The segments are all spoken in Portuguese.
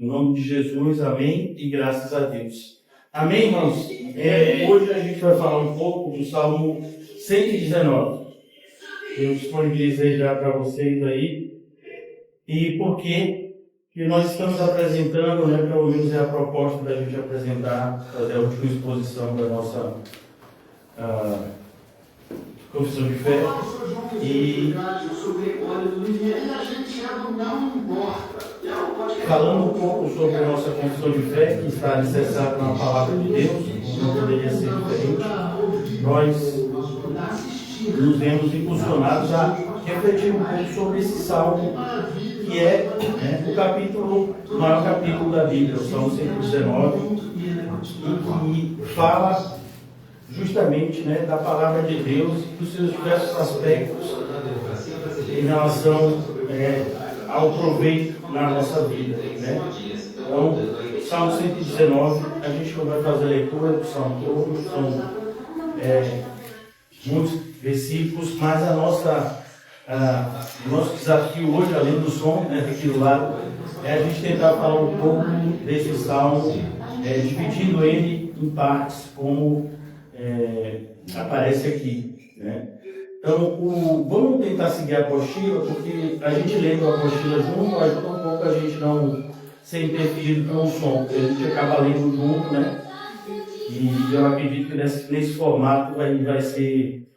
Em nome de Jesus, amém e graças a Deus. Amém, irmãos? Hoje a gente vai falar um pouco do Salmo 119. Eu disponibilizei já para vocês aí. E por que nós estamos apresentando, né, pelo menos é a proposta da gente apresentar, fazer a última exposição da nossa confissão de fé. E falando um pouco sobre a nossa confissão de fé, que está alicerçada na palavra de Deus, não poderia ser diferente, nós nos vemos impulsionados a refletir um pouco sobre esse salmo, que é o maior capítulo da Bíblia, o Salmo 119, e que fala justamente, né, da palavra de Deus e dos seus diversos aspectos em relação ao proveito na nossa vida, né? Então, Salmo 119, a gente não vai fazer a leitura do Salmo todo, são muitos versículos, mas o nosso desafio hoje, além do som, né, aqui do lado, é a gente tentar falar um pouco desse Salmo, dividindo ele em partes, como aparece aqui, né? Então, vamos tentar seguir a apostila, porque a gente lendo a apostila junto ajuda um pouco a gente não ser interferido pelo som, porque a gente acaba lendo junto, né? E eu acredito que nesse formato vai ser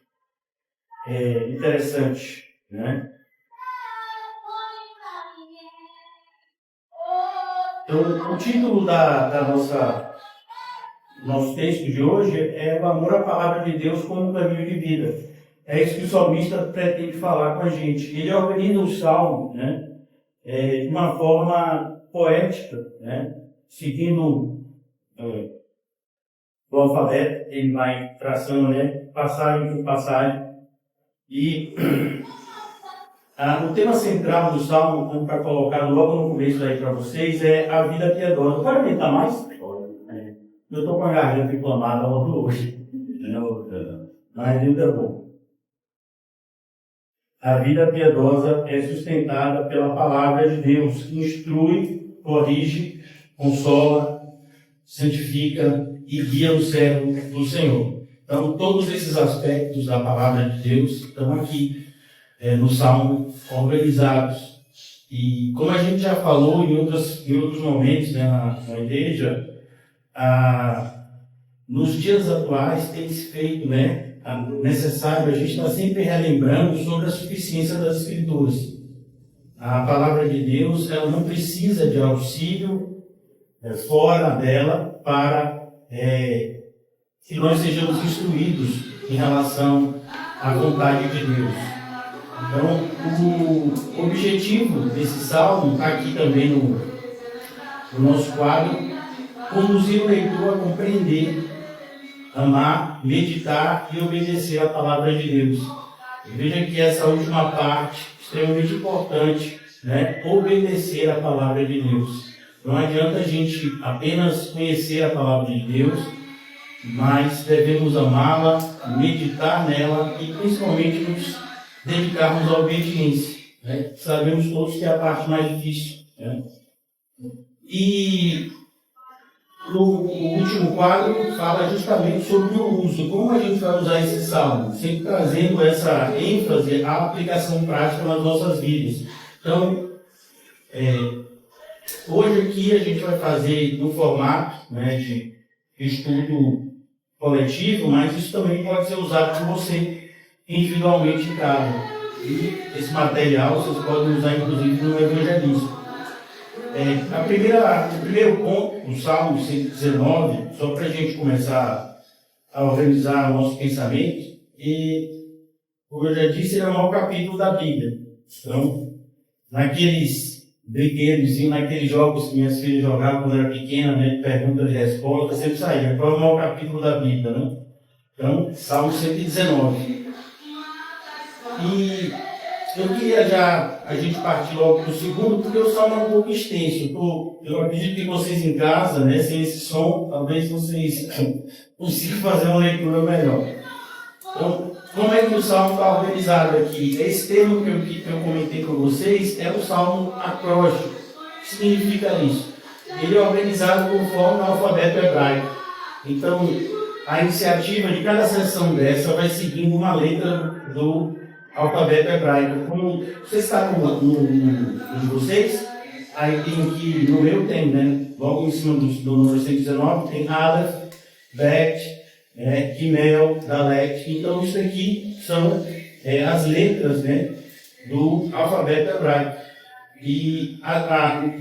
interessante, né? Então, o título nosso texto de hoje é o amor à palavra de Deus como um caminho de vida. É isso que o salmista pretende falar com a gente. Ele organiza o salmo, né, de uma forma poética, né, seguindo o alfabeto. Ele vai traçando, né, passagem por passagem. E o tema central do salmo, como está colocado logo no começo aí para vocês, é a vida piedosa. Pode aumentar mais? Eu estou com a garganta inflamada hoje. Mas ainda é bom. A vida piedosa é sustentada pela palavra de Deus, que instrui, corrige, consola, santifica e guia o servo do Senhor. Então, todos esses aspectos da palavra de Deus estão aqui no Salmo organizados. E como a gente já falou em outros momentos, né, na igreja, nos dias atuais tem se feito, né, necessário a gente estar sempre relembrando sobre a suficiência das Escrituras. A palavra de Deus, ela não precisa de auxílio fora dela para que nós sejamos instruídos em relação à vontade de Deus. Então, o objetivo desse salmo está aqui também no nosso quadro: conduzir o leitor a compreender, amar, meditar e obedecer a palavra de Deus. Veja que essa última parte é extremamente importante, né? Obedecer a palavra de Deus. Não adianta a gente apenas conhecer a palavra de Deus, mas devemos amá-la, meditar nela e principalmente nos dedicarmos à obediência, né? Sabemos todos que é a parte mais difícil, né? E no último quadro fala justamente sobre o uso, como a gente vai usar esse salmo, sempre trazendo essa ênfase à aplicação prática nas nossas vidas. Então, hoje aqui a gente vai fazer no formato, né, de estudo coletivo, mas isso também pode ser usado por você individualmente em casa. E esse material vocês podem usar inclusive no evangelismo. O primeiro ponto, o Salmo 119, só para a gente começar a organizar o nosso pensamento, e, como eu já disse, ele é o maior capítulo da Bíblia. Então, naqueles brinquedos e naqueles jogos que minhas filhas jogavam quando era pequena, né, de pergunta e resposta, sempre saía. Qual é o maior capítulo da Bíblia, né? Então, Salmo 119. E eu queria já a gente partir logo para o segundo, porque o salmo é um pouco extenso. Eu acredito que vocês em casa, né, sem esse som, talvez vocês consigam fazer uma leitura melhor. Então, como é que o salmo está organizado aqui? Esse termo que eu comentei com vocês é o salmo acróstico. O que significa isso? ele é organizado conforme o alfabeto hebraico. Então, a iniciativa de cada sessão dessa vai seguindo uma letra do alfabeto hebraico. Como você está no de vocês, aí tem aqui, no meu tem, né? Logo em cima do número 119, tem Aleph, Bet, Gimel, Dalet. Então, isso aqui são as letras, né, do alfabeto hebraico. E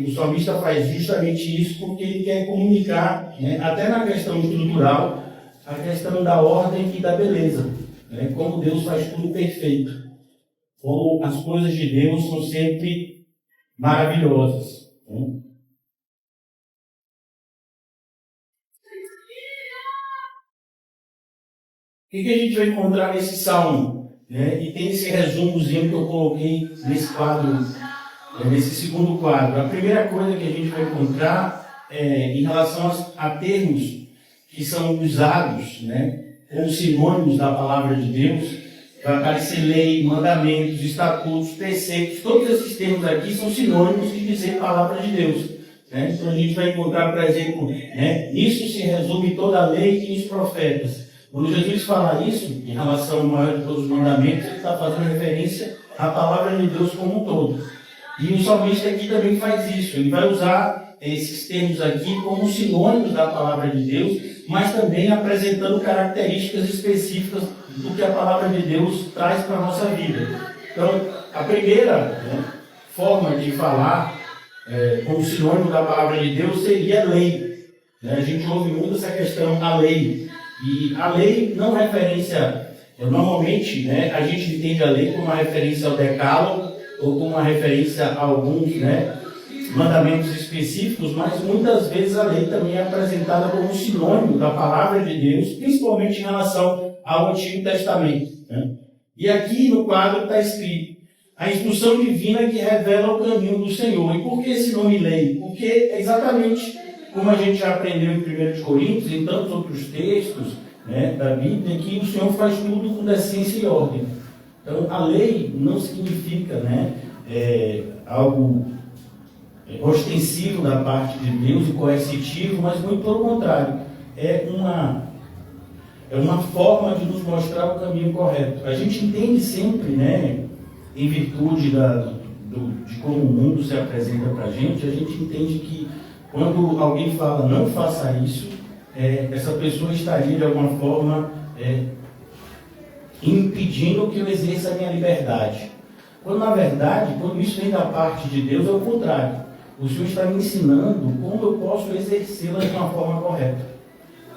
o salmista faz justamente isso porque ele quer comunicar, né, até na questão estrutural, a questão da ordem e da beleza, né, como Deus faz tudo perfeito, como as coisas de Deus são sempre maravilhosas. Né? O que a gente vai encontrar nesse salmo? Né? E tem esse resumozinho que eu coloquei nesse quadro, nesse segundo quadro. A primeira coisa que a gente vai encontrar em relação a termos que são usados, né, como sinônimos da palavra de Deus, vai aparecer lei, mandamentos, estatutos, preceitos. Todos esses termos aqui são sinônimos de dizer palavra de Deus. Né? Então a gente vai encontrar, por exemplo, né, nisso se resume toda a lei e os profetas. Quando Jesus fala isso, em relação ao maior de todos os mandamentos, ele está fazendo referência à palavra de Deus como um todo. E o salmista aqui também faz isso. Ele vai usar esses termos aqui como sinônimos da palavra de Deus, mas também apresentando características específicas do que a palavra de Deus traz para a nossa vida. Então, a primeira, né, forma de falar como sinônimo da palavra de Deus seria lei. Né? A gente ouve muito essa questão da lei. E a lei não referência, normalmente, né, a gente entende a lei como uma referência ao decálogo ou como uma referência a alguns, né, mandamentos específicos, mas muitas vezes a lei também é apresentada como um sinônimo da palavra de Deus, principalmente em relação ao Antigo Testamento. Né? E aqui no quadro está escrito a instrução divina que revela o caminho do Senhor. E por que esse nome lei? Porque é exatamente como a gente já aprendeu em 1 Coríntios e em tantos outros textos, né, da Bíblia, que o Senhor faz tudo com decência e ordem. Então, a lei não significa, né, algo ostensivo da parte de Deus e coercitivo, mas muito pelo contrário. É uma forma de nos mostrar o caminho correto. A gente entende sempre, né, em virtude de como o mundo se apresenta para a gente entende que quando alguém fala não faça isso, essa pessoa estaria de alguma forma impedindo que eu exerça a minha liberdade. Quando na verdade, quando isso vem da parte de Deus, é o contrário. O Senhor está me ensinando como eu posso exercê-la de uma forma correta.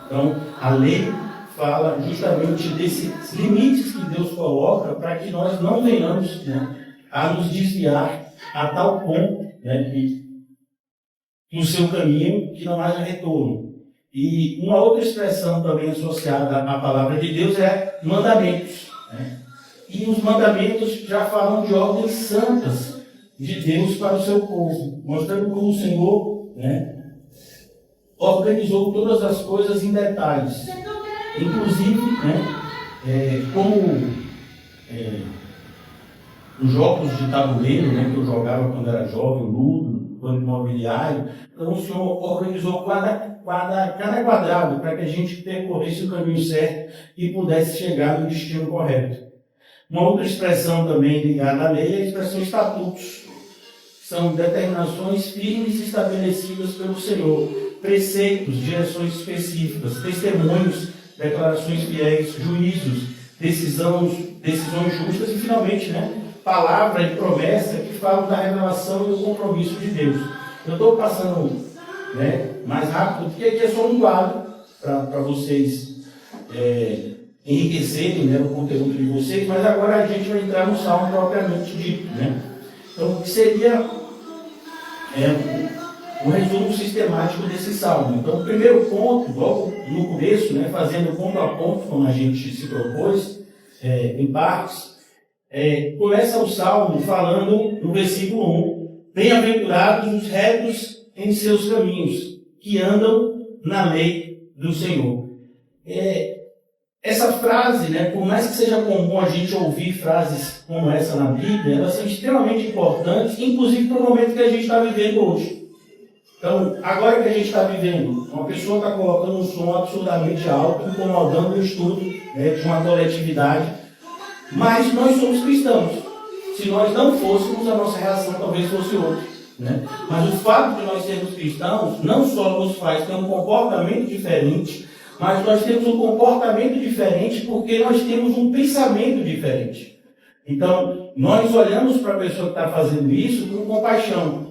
Então, a lei fala justamente desses limites que Deus coloca para que nós não venhamos, né, a nos desviar a tal ponto, né, no seu caminho que não haja retorno. E uma outra expressão também associada à palavra de Deus é mandamentos. Né? E os mandamentos já falam de ordens santas de Deus para o seu povo, mostrando como o Senhor, né, organizou todas as coisas em detalhes. Inclusive, né, como os jogos de tabuleiro, né, que eu jogava quando era jovem, o Ludo, plano imobiliário, então o Senhor organizou cada quadrado para que a gente percorresse o caminho certo e pudesse chegar no destino correto. Uma outra expressão também ligada à lei é a expressão estatutos. São determinações firmes estabelecidas pelo Senhor, preceitos, direções específicas, testemunhos, declarações fiéis, juízos, decisões justas e, finalmente, né, palavra e promessa que falam da revelação e do compromisso de Deus. Eu estou passando, né, mais rápido, porque aqui é só um quadro para vocês enriquecerem, né, o conteúdo de vocês, mas agora a gente vai entrar no salmo propriamente dito. Né? Então, o que seria um resumo sistemático desse salmo. Então, o primeiro ponto, logo no começo, né, fazendo ponto a ponto, como a gente se propôs, em partes, começa o salmo falando no versículo 1: bem-aventurados os retos em seus caminhos, que andam na lei do Senhor. Essa frase, né, por mais que seja comum a gente ouvir frases como essa na Bíblia, elas são extremamente importantes, inclusive para o momento que a gente está vivendo hoje. Então, agora que a gente está vivendo, uma pessoa está colocando um som absurdamente alto, incomodando o estudo, né, de uma coletividade, mas nós somos cristãos. Se nós não fôssemos, a nossa reação talvez fosse outra, né? Mas o fato de nós sermos cristãos não só nos faz ter um comportamento diferente, mas nós temos um comportamento diferente porque nós temos um pensamento diferente. Então, nós olhamos para a pessoa que está fazendo isso com compaixão.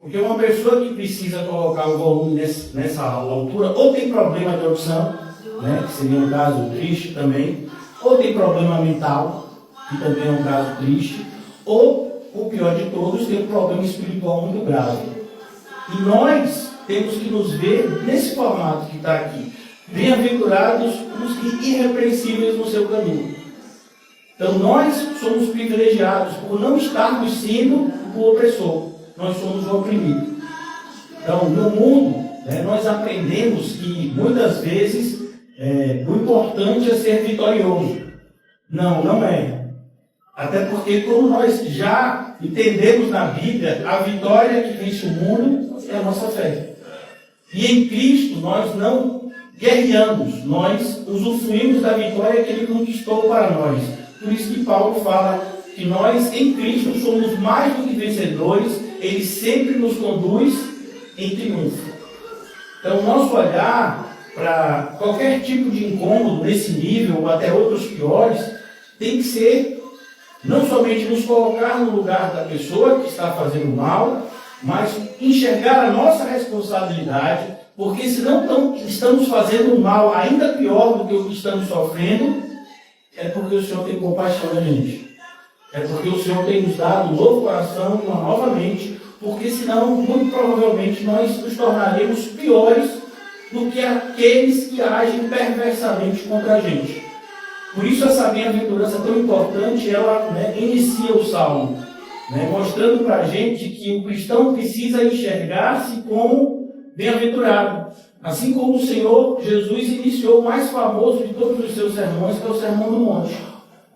Porque uma pessoa que precisa colocar o volume nessa altura, ou tem problema de audição, né, que seria um caso triste também, ou tem problema mental, que também é um caso triste, ou, o pior de todos, tem um problema espiritual muito grave. E nós temos que nos ver nesse formato que está aqui. Bem-aventurados os irrepreensíveis no seu caminho. Então nós somos privilegiados por não estarmos sendo o opressor. Nós somos o oprimido. Então, no mundo, né, nós aprendemos que, muitas vezes, o importante é ser vitorioso. Não, não é. Até porque, como nós já entendemos na Bíblia, a vitória que vence o mundo é a nossa fé. E em Cristo, nós não guerreamos, nós usufruímos da vitória que Ele conquistou para nós. Por isso que Paulo fala que nós, em Cristo, somos mais do que vencedores. Ele sempre nos conduz em triunfo. Então, o nosso olhar para qualquer tipo de incômodo nesse nível, ou até outros piores, tem que ser não somente nos colocar no lugar da pessoa que está fazendo mal, mas enxergar a nossa responsabilidade, porque se não estamos fazendo um mal ainda pior do que o que estamos sofrendo, é porque o Senhor tem compaixão da gente. É porque o Senhor tem nos dado um novo coração, uma nova mente, porque senão, muito provavelmente, nós nos tornaremos piores do que aqueles que agem perversamente contra a gente. Por isso essa bem-aventurança tão importante, ela, né, inicia o Salmo, né, mostrando para a gente que o cristão precisa enxergar-se como bem-aventurado. Assim como o Senhor Jesus iniciou o mais famoso de todos os seus sermões, que é o Sermão do Monte.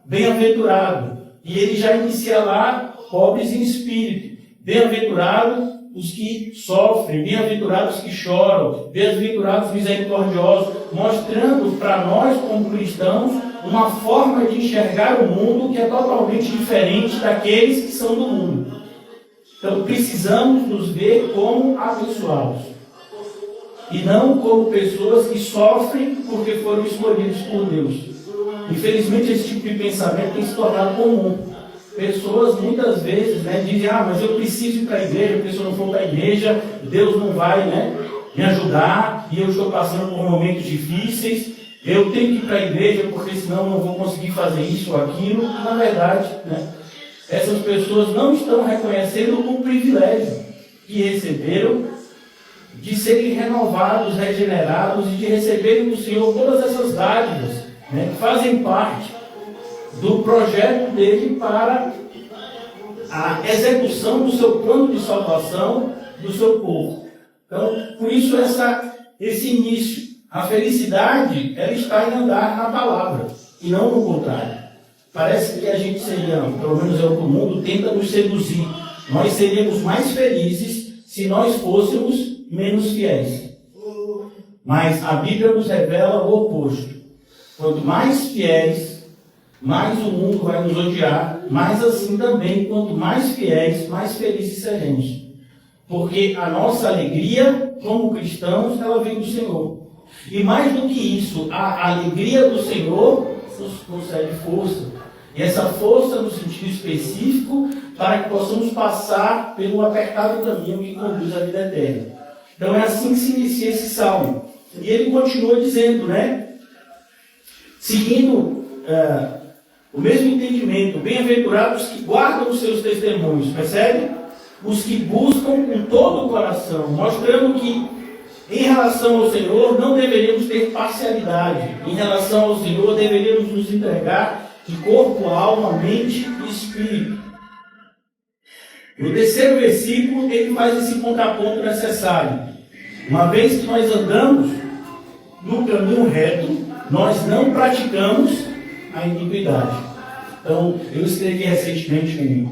Bem-aventurado. E ele já inicia lá, pobres em espírito. Bem-aventurados os que sofrem, bem-aventurados que choram, bem-aventurados misericordiosos, mostrando para nós, como cristãos, uma forma de enxergar o mundo que é totalmente diferente daqueles que são do mundo. Então, precisamos nos ver como abençoados. E não como pessoas que sofrem porque foram escolhidos por Deus. Infelizmente, esse tipo de pensamento tem se tornado comum. Pessoas muitas vezes, né, dizem, mas eu preciso ir para a igreja, porque se eu não for para a igreja, Deus não vai, né, me ajudar, e eu estou passando por momentos difíceis, eu tenho que ir para a igreja, porque senão eu não vou conseguir fazer isso ou aquilo. Na verdade, né, essas pessoas não estão reconhecendo o privilégio que receberam de serem renovados, regenerados e de receberem do Senhor todas essas dádivas, né, que fazem parte do projeto dele para a execução do seu plano de salvação do seu povo. Então, por isso esse início. A felicidade, ela está em andar na palavra, e não no contrário. Parece que a gente seria, pelo menos é o que o mundo tenta nos seduzir. Nós seríamos mais felizes se nós fôssemos menos fiéis. Mas a Bíblia nos revela o oposto. Quanto mais fiéis, mais o mundo vai nos odiar, mas assim também, quanto mais fiéis, mais felizes seremos. Porque a nossa alegria, como cristãos, ela vem do Senhor. E mais do que isso, a alegria do Senhor nos concede força. E essa força no sentido específico, para que possamos passar pelo apertado caminho que conduz à vida eterna. Então é assim que se inicia esse salmo. E ele continua dizendo, né? Seguindo o mesmo entendimento, bem-aventurados que guardam os seus testemunhos, percebe? Os que buscam com todo o coração, mostrando que em relação ao Senhor não deveríamos ter parcialidade. Em relação ao Senhor deveríamos nos entregar de corpo, alma, mente e espírito. No terceiro versículo ele faz esse contraponto necessário. Uma vez que nós andamos no caminho reto, nós não praticamos a iniquidade. Então, eu escrevi recentemente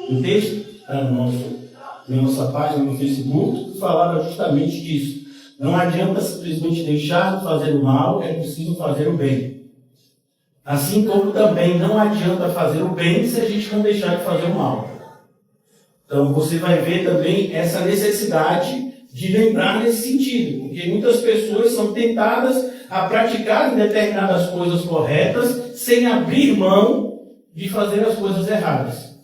um texto, está no nosso na nossa página no Facebook, que falava justamente disso. Não adianta simplesmente deixar de fazer o mal, é preciso fazer o bem. Assim como também não adianta fazer o bem se a gente não deixar de fazer o mal. Então você vai ver também essa necessidade de lembrar nesse sentido, porque muitas pessoas são tentadas a praticar determinadas coisas corretas sem abrir mão de fazer as coisas erradas.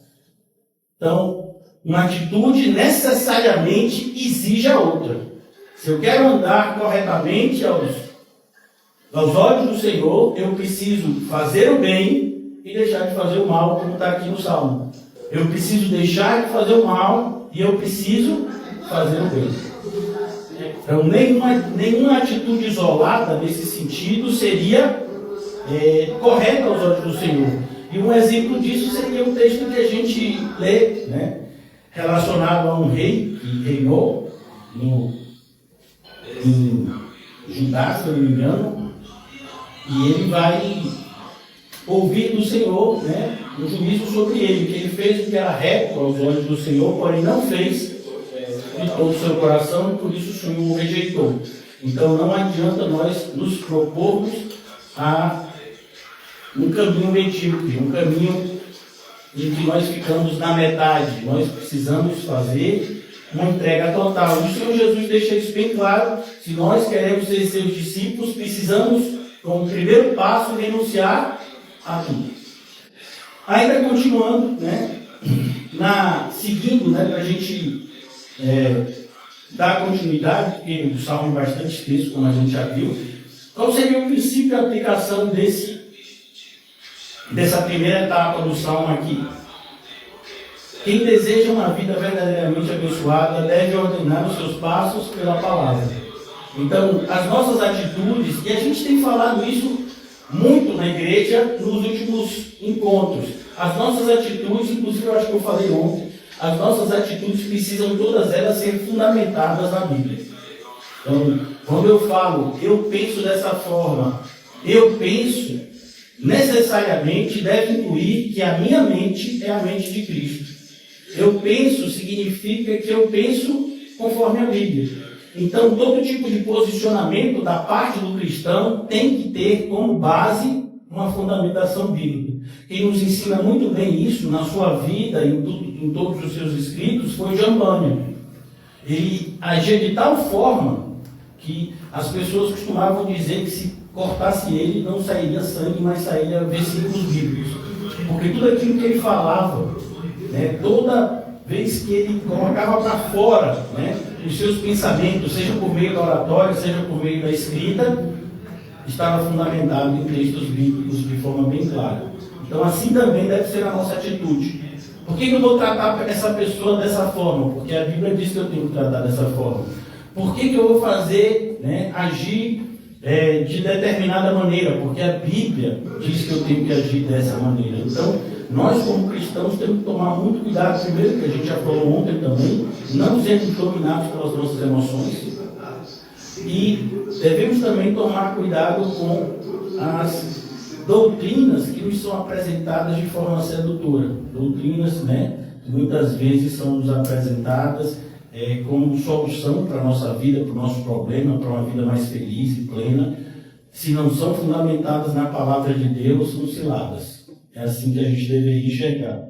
Então, uma atitude necessariamente exige a outra. Se eu quero andar corretamente aos olhos do Senhor, eu preciso fazer o bem e deixar de fazer o mal, como está aqui no Salmo. Eu preciso deixar de fazer o mal e eu preciso fazer o bem. Então, nenhuma atitude isolada nesse sentido seria correta aos olhos do Senhor. E um exemplo disso seria o texto que a gente lê, né, relacionado a um rei que reinou em Judá, se eu não me engano, e ele vai ouvir do Senhor, né, um juízo sobre ele, que ele fez o que era reto aos olhos do Senhor, porém não fez de todo o seu coração, e por isso o Senhor o rejeitou. Então não adianta nós nos propormos a um caminho medíocre, um caminho em que nós ficamos na metade. Nós precisamos fazer uma entrega total. E o Senhor Jesus deixa isso bem claro. Se nós queremos ser seus discípulos, precisamos, como primeiro passo, renunciar a tudo. Ainda continuando, né, seguindo, né, para a gente dar continuidade, porque o Salmo é bastante extenso, como a gente já viu. Qual seria o princípio de aplicação dessa primeira etapa do Salmo aqui? Quem deseja uma vida verdadeiramente abençoada deve ordenar os seus passos pela palavra. Então, as nossas atitudes, e a gente tem falado isso muito na igreja nos últimos encontros, as nossas atitudes, inclusive eu acho que eu falei ontem, as nossas atitudes precisam todas elas ser fundamentadas na Bíblia. Então, quando eu falo, eu penso dessa forma, eu penso, necessariamente deve incluir que a minha mente é a mente de Cristo. Eu penso significa que eu penso conforme a Bíblia. Então, todo tipo de posicionamento da parte do cristão tem que ter como base uma fundamentação bíblica. Quem nos ensina muito bem isso na sua vida, em todos os seus escritos, foi John Bunyan. Ele agia de tal forma que as pessoas costumavam dizer que se cortasse ele, não sairia sangue, mas sairia versículos bíblicos. Porque tudo aquilo que ele falava, né, toda vez que ele colocava para fora, né, os seus pensamentos, seja por meio da oratória, seja por meio da escrita, estava fundamentado em textos bíblicos de forma bem clara. Então assim também deve ser a nossa atitude. Por que eu vou tratar essa pessoa dessa forma? Porque a Bíblia diz que eu tenho que tratar dessa forma. Por que eu vou fazer, né, agir de determinada maneira? Porque a Bíblia diz que eu tenho que agir dessa maneira. Então, nós como cristãos temos que tomar muito cuidado, primeiro, que a gente já falou ontem também, não sermos dominados pelas nossas emoções. E devemos também tomar cuidado com as doutrinas que nos são apresentadas de forma sedutora. Doutrinas, né, que muitas vezes são nos apresentadas como solução para a nossa vida, para o nosso problema, para uma vida mais feliz e plena. Se não são fundamentadas na palavra de Deus, são ciladas. É assim que a gente deveria enxergar.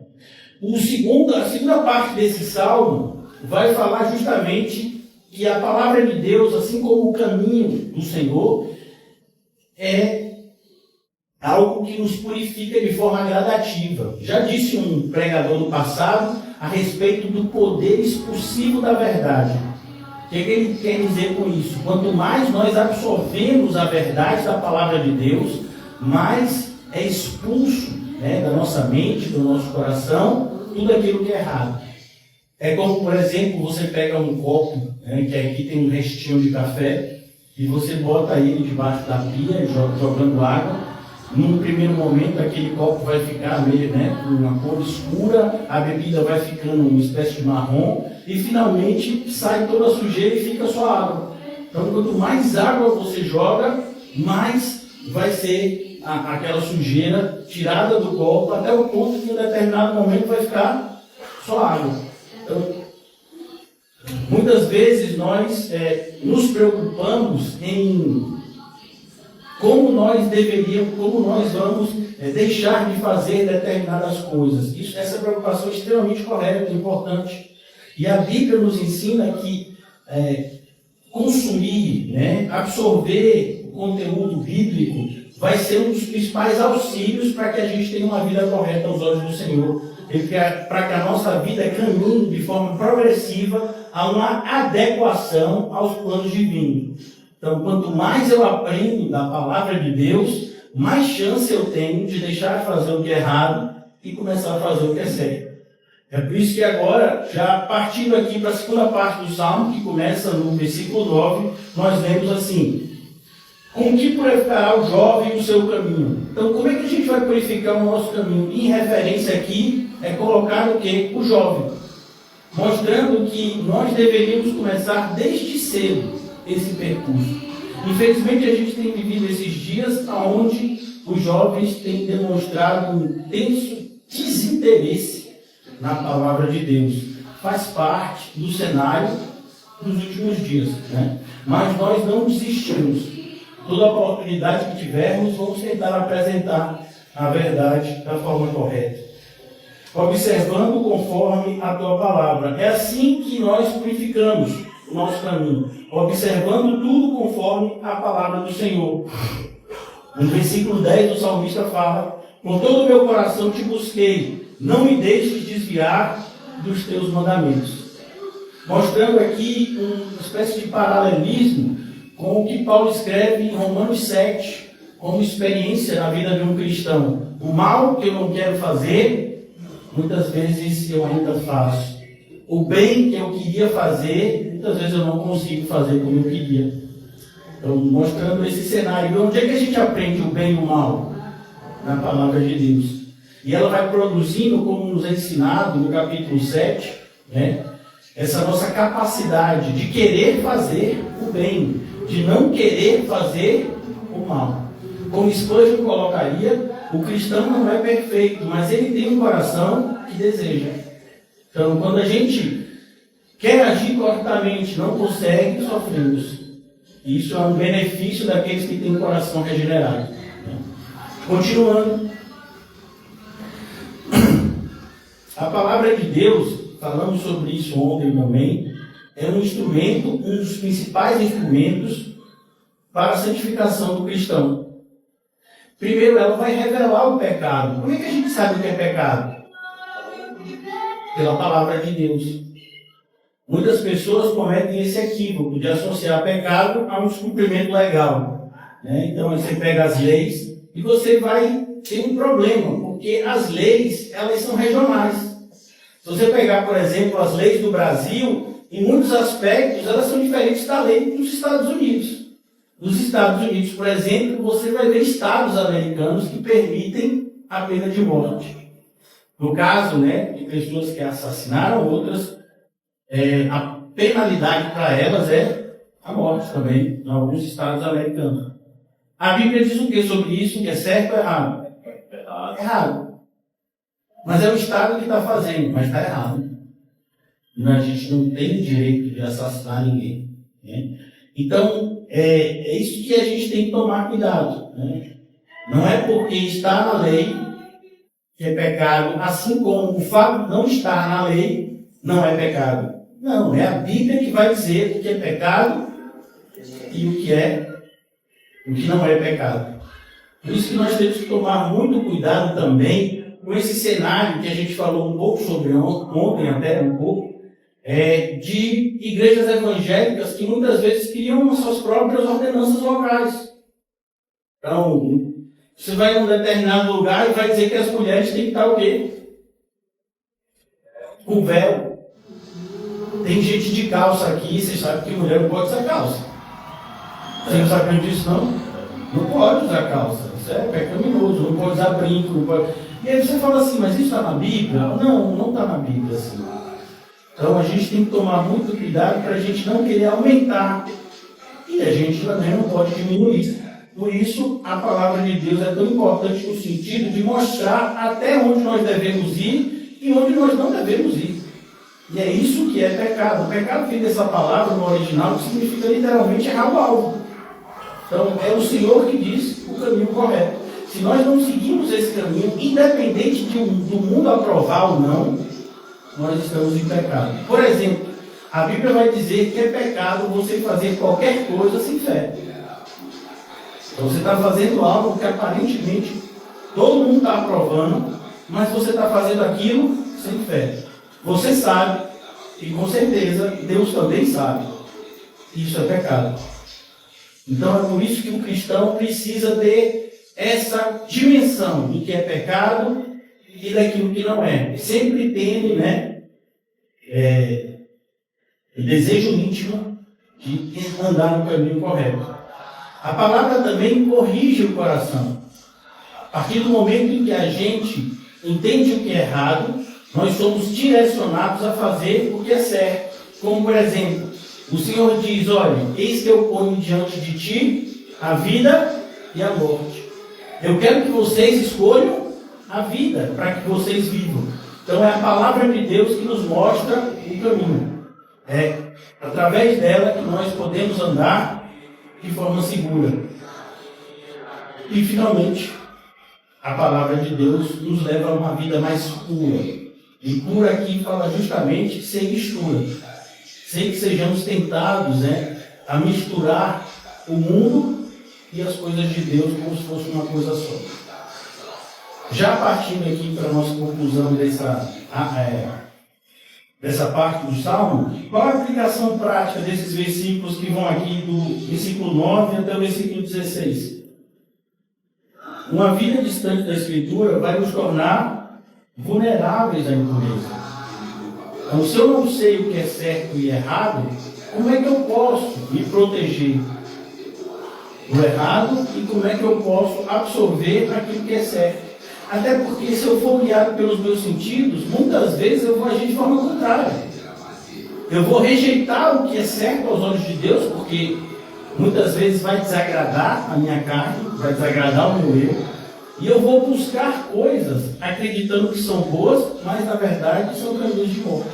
A segunda parte desse salmo vai falar justamente que a palavra de Deus, assim como o caminho do Senhor, é algo que nos purifica de forma gradativa. Já disse um pregador do passado a respeito do poder expulsivo da verdade. O que ele quer dizer com isso? Quanto mais nós absorvemos a verdade da palavra de Deus, mais é expulso, né, da nossa mente, do nosso coração, tudo aquilo que é errado. É como, por exemplo, você pega um copo, né, que aqui tem um restinho de café, e você bota ele debaixo da pia, jogando água. Num primeiro momento, aquele copo vai ficar meio, né, com uma cor escura, a bebida vai ficando uma espécie de marrom, e finalmente sai toda a sujeira e fica só água. Então, quanto mais água você joga, mais vai ser aquela sujeira tirada do copo, até o ponto que em um determinado momento vai ficar só água. Então, Muitas vezes nós nos preocupamos em como nós deveríamos, como nós vamos deixar de fazer determinadas coisas. Essa preocupação é extremamente correta, importante. E a Bíblia nos ensina que consumir, absorver o conteúdo bíblico vai ser um dos principais auxílios para que a gente tenha uma vida correta aos olhos do Senhor. Para que a nossa vida caminhe de forma progressiva a uma adequação aos planos divinos. Então, quanto mais eu aprendo da palavra de Deus, mais chance eu tenho de deixar de fazer o que é errado e começar a fazer o que é certo. É por isso que agora, já partindo aqui para a segunda parte do Salmo, que começa no versículo 9, nós lemos assim: com que purificará o jovem o seu caminho? Então, como é que a gente vai purificar o nosso caminho? Em referência aqui, é colocar o quê? O jovem. Mostrando que nós deveríamos começar desde cedo esse percurso. Infelizmente, a gente tem vivido esses dias onde os jovens têm demonstrado um intenso desinteresse na palavra de Deus. Faz parte do cenário dos últimos dias, Mas nós não desistimos. Toda oportunidade que tivermos, vamos tentar apresentar a verdade da forma correta. Observando conforme a tua palavra. É assim que nós purificamos o nosso caminho. Observando tudo conforme a palavra do Senhor. No versículo 10, o salmista fala: com todo o meu coração te busquei, não me deixes desviar dos teus mandamentos. Mostrando aqui uma espécie de paralelismo com o que Paulo escreve em Romanos 7, como experiência na vida de um cristão. O mal que eu não quero fazer, muitas vezes eu ainda faço. O bem que eu queria fazer, muitas vezes eu não consigo fazer como eu queria. Então, mostrando esse cenário. E onde é que a gente aprende o bem e o mal? Na palavra de Deus. E ela vai produzindo, como nos é ensinado no capítulo 7, essa nossa capacidade de querer fazer o bem, de não querer fazer o mal. Como Spurgeon colocaria, o cristão não é perfeito, mas ele tem um coração que deseja. Então, quando a gente quer agir corretamente, não consegue, sofremos. Isso é um benefício daqueles que têm um coração regenerado. Continuando. A palavra de Deus, falamos sobre isso ontem também, é um instrumento, um dos principais instrumentos para a santificação do cristão. Primeiro, ela vai revelar o pecado. Como é que a gente sabe o que é pecado? Pela palavra de Deus. Muitas pessoas cometem esse equívoco de associar pecado a um descumprimento legal. Então, você pega as leis e você vai ter um problema, porque as leis, elas são regionais. Se você pegar, por exemplo, as leis do Brasil, em muitos aspectos, elas são diferentes da lei dos Estados Unidos. Nos Estados Unidos, por exemplo, você vai ver estados americanos que permitem a pena de morte. No caso, de pessoas que assassinaram outras, a penalidade para elas é a morte também, em alguns estados americanos. A Bíblia diz o que sobre isso? Que é certo ou errado? Errado. Mas é o Estado que está fazendo, mas está errado. A gente não tem direito de assassinar ninguém. Então, é isso que a gente tem que tomar cuidado. Não é porque está na lei que é pecado, assim como o fato de não estar na lei não é pecado. Não, é a Bíblia que vai dizer o que é pecado e o que não é pecado. Por isso que nós temos que tomar muito cuidado também com esse cenário que a gente falou um pouco sobre ontem, até um pouco, de igrejas evangélicas que muitas vezes criam as suas próprias ordenanças locais. Então, você vai em um determinado lugar e vai dizer que as mulheres têm que estar o quê? Com véu. Tem gente de calça aqui, você sabe que mulher não pode usar calça. Você não sabe disso, não? Não pode usar calça. Isso é pecaminoso, não pode usar brinco. Não pode... E aí você fala assim, mas isso está na Bíblia? Não, não está na Bíblia assim. Então a gente tem que tomar muito cuidado para a gente não querer aumentar. E a gente também não pode diminuir. Por isso, a palavra de Deus é tão importante no sentido de mostrar até onde nós devemos ir e onde nós não devemos ir. E é isso que é pecado. O pecado vem dessa palavra no original, que significa literalmente errar o alvo. Então, é o Senhor que diz o caminho correto. Se nós não seguimos esse caminho, independente do mundo aprovar ou não, nós estamos em pecado. Por exemplo, a Bíblia vai dizer que é pecado você fazer qualquer coisa sem fé. Então, você está fazendo algo que aparentemente todo mundo está aprovando, mas você está fazendo aquilo sem fé. Você sabe, e com certeza Deus também sabe. Isso é pecado. Então é por isso que o cristão precisa ter essa dimensão do que é pecado e daquilo que não é. Sempre tendo, o desejo íntimo de andar no caminho correto. A palavra também corrige o coração. A partir do momento em que a gente entende o que é errado, nós somos direcionados a fazer o que é certo. Como, por exemplo, o Senhor diz, olha, eis que eu ponho diante de ti a vida e a morte. Eu quero que vocês escolham a vida, para que vocês vivam. Então é a palavra de Deus que nos mostra o caminho. É através dela que nós podemos andar de forma segura. E finalmente, a palavra de Deus nos leva a uma vida mais pura. E pura aqui fala justamente sem mistura. Sem que sejamos tentados a misturar o mundo e as coisas de Deus como se fosse uma coisa só. Já partindo aqui para a nossa conclusão dessa parte do Salmo, qual a aplicação prática desses versículos que vão aqui do versículo 9 até o versículo 16? Uma vida distante da Escritura vai nos tornar vulneráveis à impureza. Então, se eu não sei o que é certo e errado, como é que eu posso me proteger do errado e como é que eu posso absorver aquilo que é certo? Até porque se eu for guiado pelos meus sentidos, muitas vezes eu vou agir de forma contrária. Eu vou rejeitar o que é certo aos olhos de Deus, porque muitas vezes vai desagradar a minha carne, vai desagradar o meu eu, e eu vou buscar coisas acreditando que são boas, mas na verdade são caminhos de morte.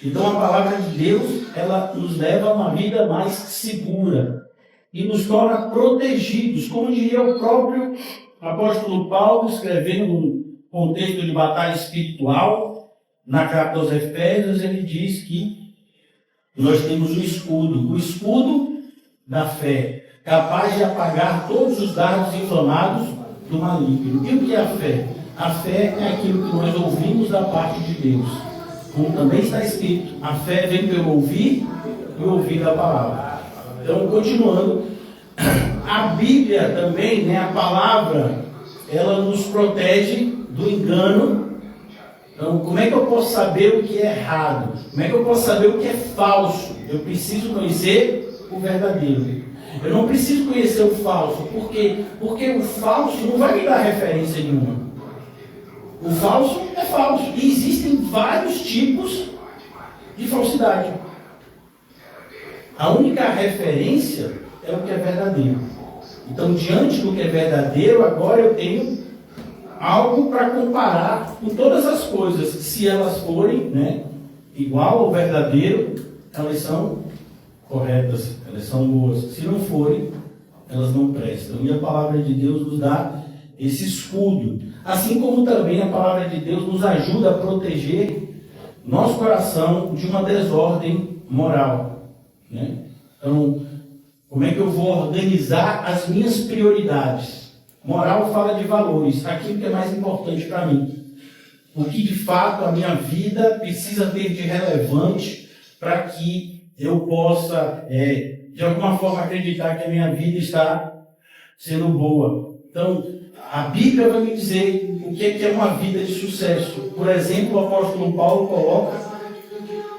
Então a palavra de Deus, ela nos leva a uma vida mais segura e nos torna protegidos, como diria o próprio apóstolo Paulo, escrevendo no contexto de batalha espiritual, na carta aos Efésios, ele diz que nós temos o escudo da fé, capaz de apagar todos os dardos inflamados do maligno. E o que é a fé? A fé é aquilo que nós ouvimos da parte de Deus. Como também está escrito, a fé vem pelo ouvir e ouvir a palavra. Então, continuando, a Bíblia também, a palavra, ela nos protege do engano. Então, como é que eu posso saber o que é errado? Como é que eu posso saber o que é falso? Eu preciso conhecer o verdadeiro. Eu não preciso conhecer o falso. Por quê? Porque o falso não vai me dar referência nenhuma. O falso é falso. E existem vários tipos de falsidade. A única referência é o que é verdadeiro. Então, diante do que é verdadeiro, agora eu tenho algo para comparar com todas as coisas. Se elas forem igual ao verdadeiro, elas são corretas, elas são boas. Se não forem, elas não prestam. E a palavra de Deus nos dá esse escudo. Assim como também a palavra de Deus nos ajuda a proteger nosso coração de uma desordem moral. Então, como é que eu vou organizar as minhas prioridades? Moral fala de valores, aquilo que é mais importante para mim. O que de fato a minha vida precisa ter de relevante para que eu possa, de alguma forma, acreditar que a minha vida está sendo boa. Então, a Bíblia vai me dizer o que é uma vida de sucesso. Por exemplo, o apóstolo Paulo coloca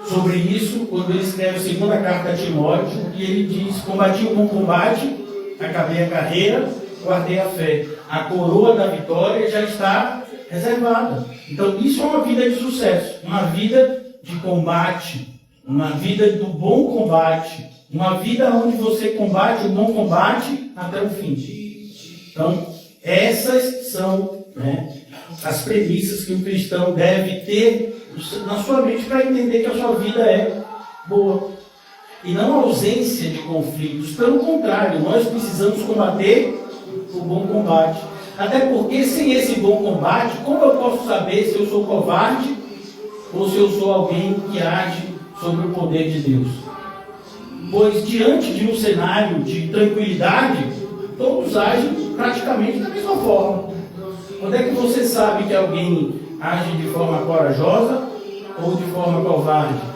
sobre isso quando ele escreve a segunda carta a Timóteo, e ele diz: combati o bom combate, acabei a carreira, guardei a fé. A coroa da vitória já está reservada. Então, isso é uma vida de sucesso, uma vida de combate, uma vida do bom combate, uma vida onde você combate o bom combate até o fim. Então, essas são as premissas que o cristão deve ter na sua mente para entender que a sua vida é boa. E não a ausência de conflitos. Pelo contrário, nós precisamos combater o bom combate. Até porque sem esse bom combate, como eu posso saber se eu sou covarde ou se eu sou alguém que age sobre o poder de Deus? Pois diante de um cenário de tranquilidade, todos agem praticamente da mesma forma. Quando é que você sabe que alguém age de forma corajosa ou de forma covarde?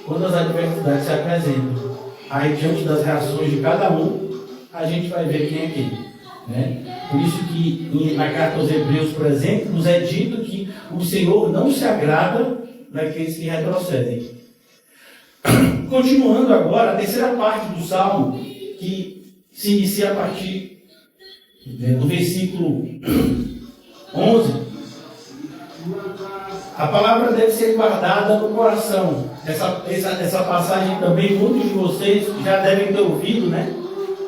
Quando as adversidades se apresentam. Aí, diante das reações de cada um, a gente vai ver quem é quem. Né? Por isso que na carta aos Hebreus, por exemplo, nos é dito que o Senhor não se agrada daqueles que retrocedem. Continuando agora, a terceira parte do Salmo, que se inicia a partir do versículo 11. A palavra deve ser guardada no coração. Essa passagem também, muitos de vocês já devem ter ouvido, né?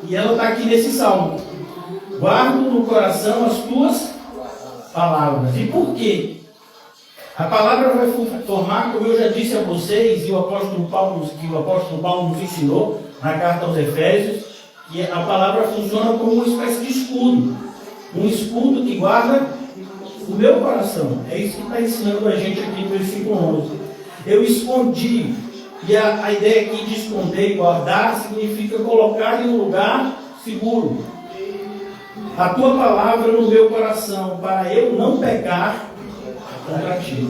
E ela está aqui nesse Salmo. Guardo no coração as tuas palavras. E por quê? A palavra vai formar, como eu já disse a vocês, e o apóstolo Paulo nos ensinou na carta aos Efésios, que a palavra funciona como uma espécie de escudo. Um escudo que guarda o meu coração. É isso que está ensinando a gente aqui no versículo 11. Eu escondi, e a ideia aqui de esconder e guardar significa colocar em um lugar seguro. A tua palavra no meu coração, para eu não pecar contra ti.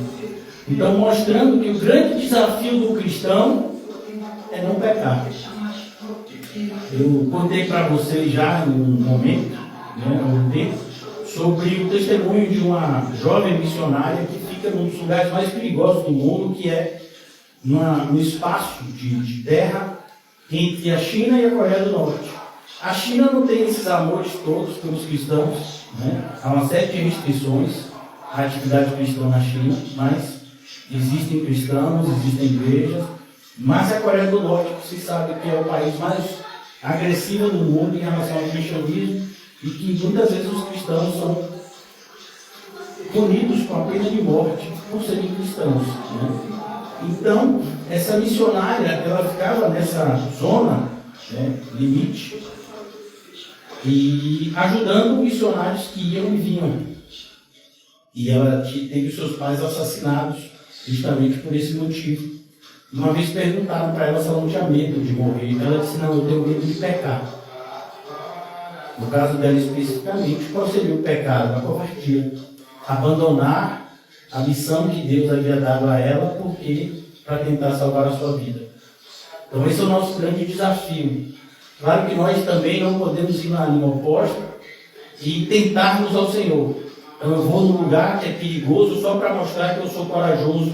Então, mostrando que o grande desafio do cristão é não pecar. Eu contei para vocês já em um momento, né, há um tempo, sobre o testemunho de uma jovem missionária que fica num dos lugares mais perigosos do mundo, que é no espaço de terra entre a China e a Coreia do Norte. A China não tem esses amores todos pelos cristãos, né? Há uma série de restrições à atividade cristã na China, mas existem cristãos, existem igrejas. Mas a Coreia do Norte, se sabe que é o país mais agressivo do mundo em relação ao cristianismo, e que muitas vezes os cristãos são punidos com a pena de morte por serem cristãos, né? Então, essa missionária, ela ficava nessa zona, né, limite, e ajudando missionários que iam e vinham. E ela teve seus pais assassinados justamente por esse motivo. Uma vez perguntaram para ela se ela não tinha medo de morrer. Ela disse: não, eu tenho medo de pecar. No caso dela especificamente, qual seria o pecado? A covardia. Abandonar a missão que Deus havia dado a ela para tentar salvar a sua vida. Então esse é o nosso grande desafio. Claro que nós também não podemos ir na linha oposta e tentarmos ao Senhor. Então eu vou num lugar que é perigoso só para mostrar que eu sou corajoso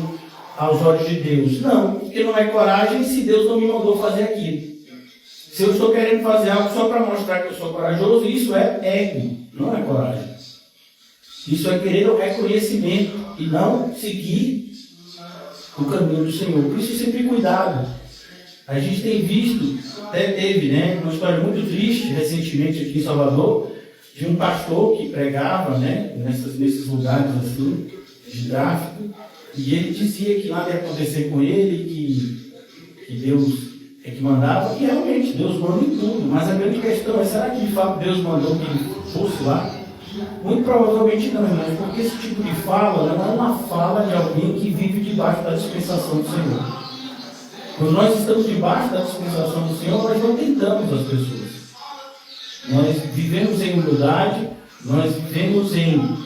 aos olhos de Deus. Não, porque não é coragem se Deus não me mandou fazer aquilo. Se eu estou querendo fazer algo só para mostrar que eu sou corajoso, isso é ego, não é coragem. Isso é querer o reconhecimento e não seguir o caminho do Senhor. Por isso sempre cuidado. A gente tem visto, até teve, né, uma história muito triste recentemente aqui em Salvador, de um pastor que pregava, né, nesses lugares assim, de tráfico, e ele dizia que nada ia acontecer com ele, que Deus é que mandava, e realmente Deus manda em tudo. Mas a grande questão é: será que de fato Deus mandou que ele fosse lá? Muito provavelmente não, irmãos, porque esse tipo de fala não é uma fala de alguém que vive debaixo da dispensação do Senhor. Quando nós estamos debaixo da dispensação do Senhor, nós não tentamos as pessoas. Nós vivemos em humildade, nós vivemos em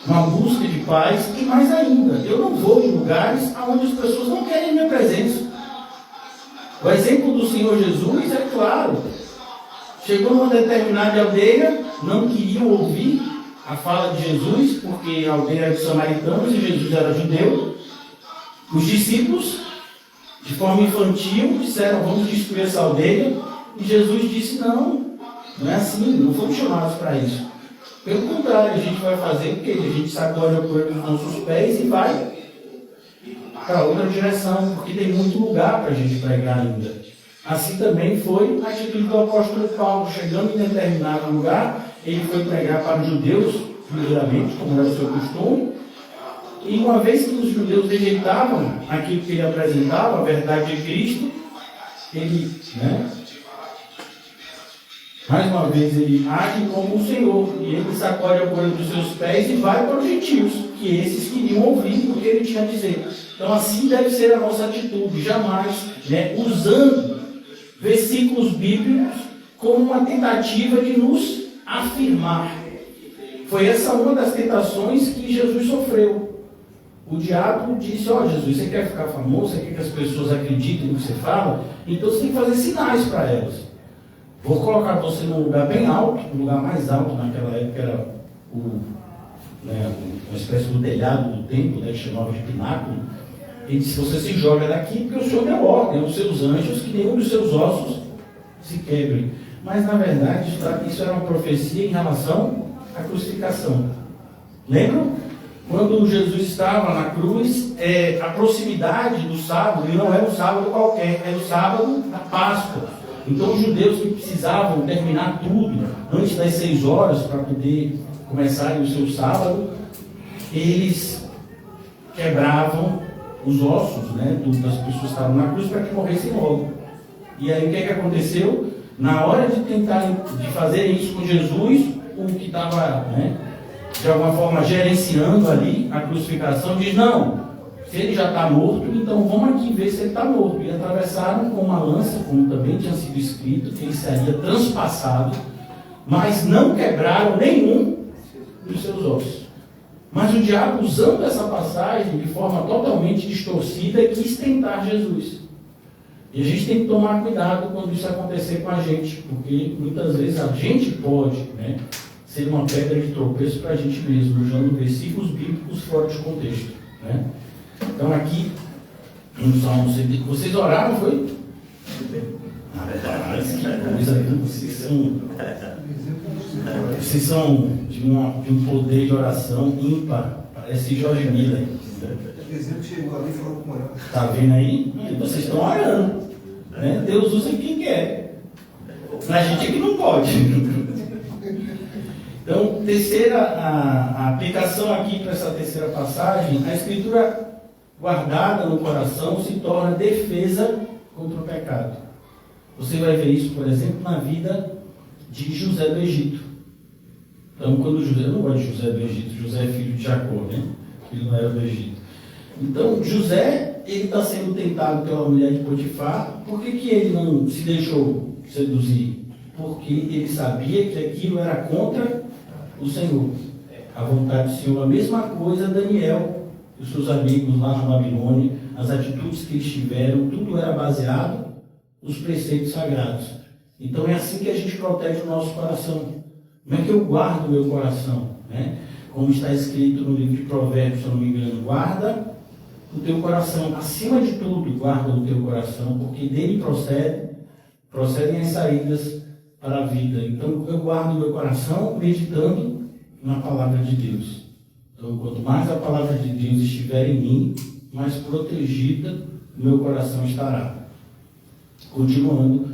uma busca de paz, e mais ainda, eu não vou em lugares onde as pessoas não querem minha presença. O exemplo do Senhor Jesus é claro. Chegou numa determinada aldeia, não queriam ouvir a fala de Jesus, porque a aldeia era de samaritanos e Jesus era judeu. Os discípulos, de forma infantil, disseram: vamos destruir essa aldeia. E Jesus disse: não é assim, não fomos chamados para isso. Pelo contrário, a gente vai fazer o quê? A gente sacode a poeira dos nossos pés e vai para outra direção, porque tem muito lugar para a gente pregar ainda. Assim também foi a atitude do apóstolo Paulo. Chegando em determinado lugar, ele foi pregar para os judeus, primeiramente, como era o seu costume, E uma vez que os judeus rejeitavam aquilo que ele apresentava, a verdade de Cristo, ele, mais uma vez, ele age como o Senhor, e ele sacode a poeira dos seus pés e vai para os gentios, que esses queriam ouvir o que ele tinha a dizer. Então, assim deve ser a nossa atitude, jamais usando versículos bíblicos como uma tentativa de nos afirmar. Foi essa uma das tentações que Jesus sofreu. O diabo disse: Jesus, você quer ficar famoso? Você quer que as pessoas acreditem no que você fala? Então você tem que fazer sinais para elas. Vou colocar você num lugar bem alto, um lugar mais alto naquela época era uma espécie do telhado do templo, que chamava de pináculo. Ele disse: você se joga daqui porque o Senhor deu ordem aos seus anjos que nenhum dos seus ossos se quebre. Mas na verdade isso era uma profecia em relação à crucificação. Lembram? Quando Jesus estava na cruz, a proximidade do sábado, e não era um sábado qualquer, era o sábado da Páscoa. Então os judeus que precisavam terminar tudo antes das 6 horas para poder começarem o seu sábado, eles quebravam os ossos das pessoas que estavam na cruz para que morressem logo. E aí o que aconteceu? Na hora de tentarem fazer isso com Jesus, o que estava de alguma forma gerenciando ali a crucificação diz: não, se ele já está morto, então vamos aqui ver se ele está morto. E atravessaram com uma lança, como também tinha sido escrito, que ele seria transpassado, mas não quebraram nenhum dos seus ossos. Mas o diabo, usando essa passagem de forma totalmente distorcida, quis tentar Jesus. E a gente tem que tomar cuidado quando isso acontecer com a gente, porque muitas vezes a gente pode ser uma pedra de tropeço para a gente mesmo, usando versículos bíblicos fora de contexto. Então aqui, no Salmo 100, vocês oraram, foi? Rapaz, que coisa, vocês são de um poder de oração ímpar, parece Jorge Miller. O exemplo chegou ali e falou com ela. Está vendo aí? Vocês estão orando. Deus usa quem quer. A gente é que não pode. Então, a aplicação aqui para essa terceira passagem, a escritura guardada no coração se torna defesa contra o pecado. Você vai ver isso, por exemplo, na vida de José do Egito. Então, quando José, eu não gosto de José do Egito, José é filho de Jacó, ele não era do Egito. Então, José, ele está sendo tentado pela mulher de Potifar. Por que ele não se deixou seduzir? Porque ele sabia que aquilo era contra o Senhor, a vontade do Senhor. A mesma coisa Daniel e os seus amigos lá na Babilônia, as atitudes que eles tiveram, tudo era baseado nos preceitos sagrados. Então é assim que a gente protege o nosso coração. Como é que eu guardo o meu coração? Como está escrito no livro de Provérbios, se eu não me engano: guarda o teu coração, acima de tudo, guarda o teu coração, porque dele procedem as saídas para a vida. Então eu guardo o meu coração meditando na palavra de Deus. Então, quanto mais a palavra de Deus estiver em mim, mais protegida o meu coração estará. Continuando,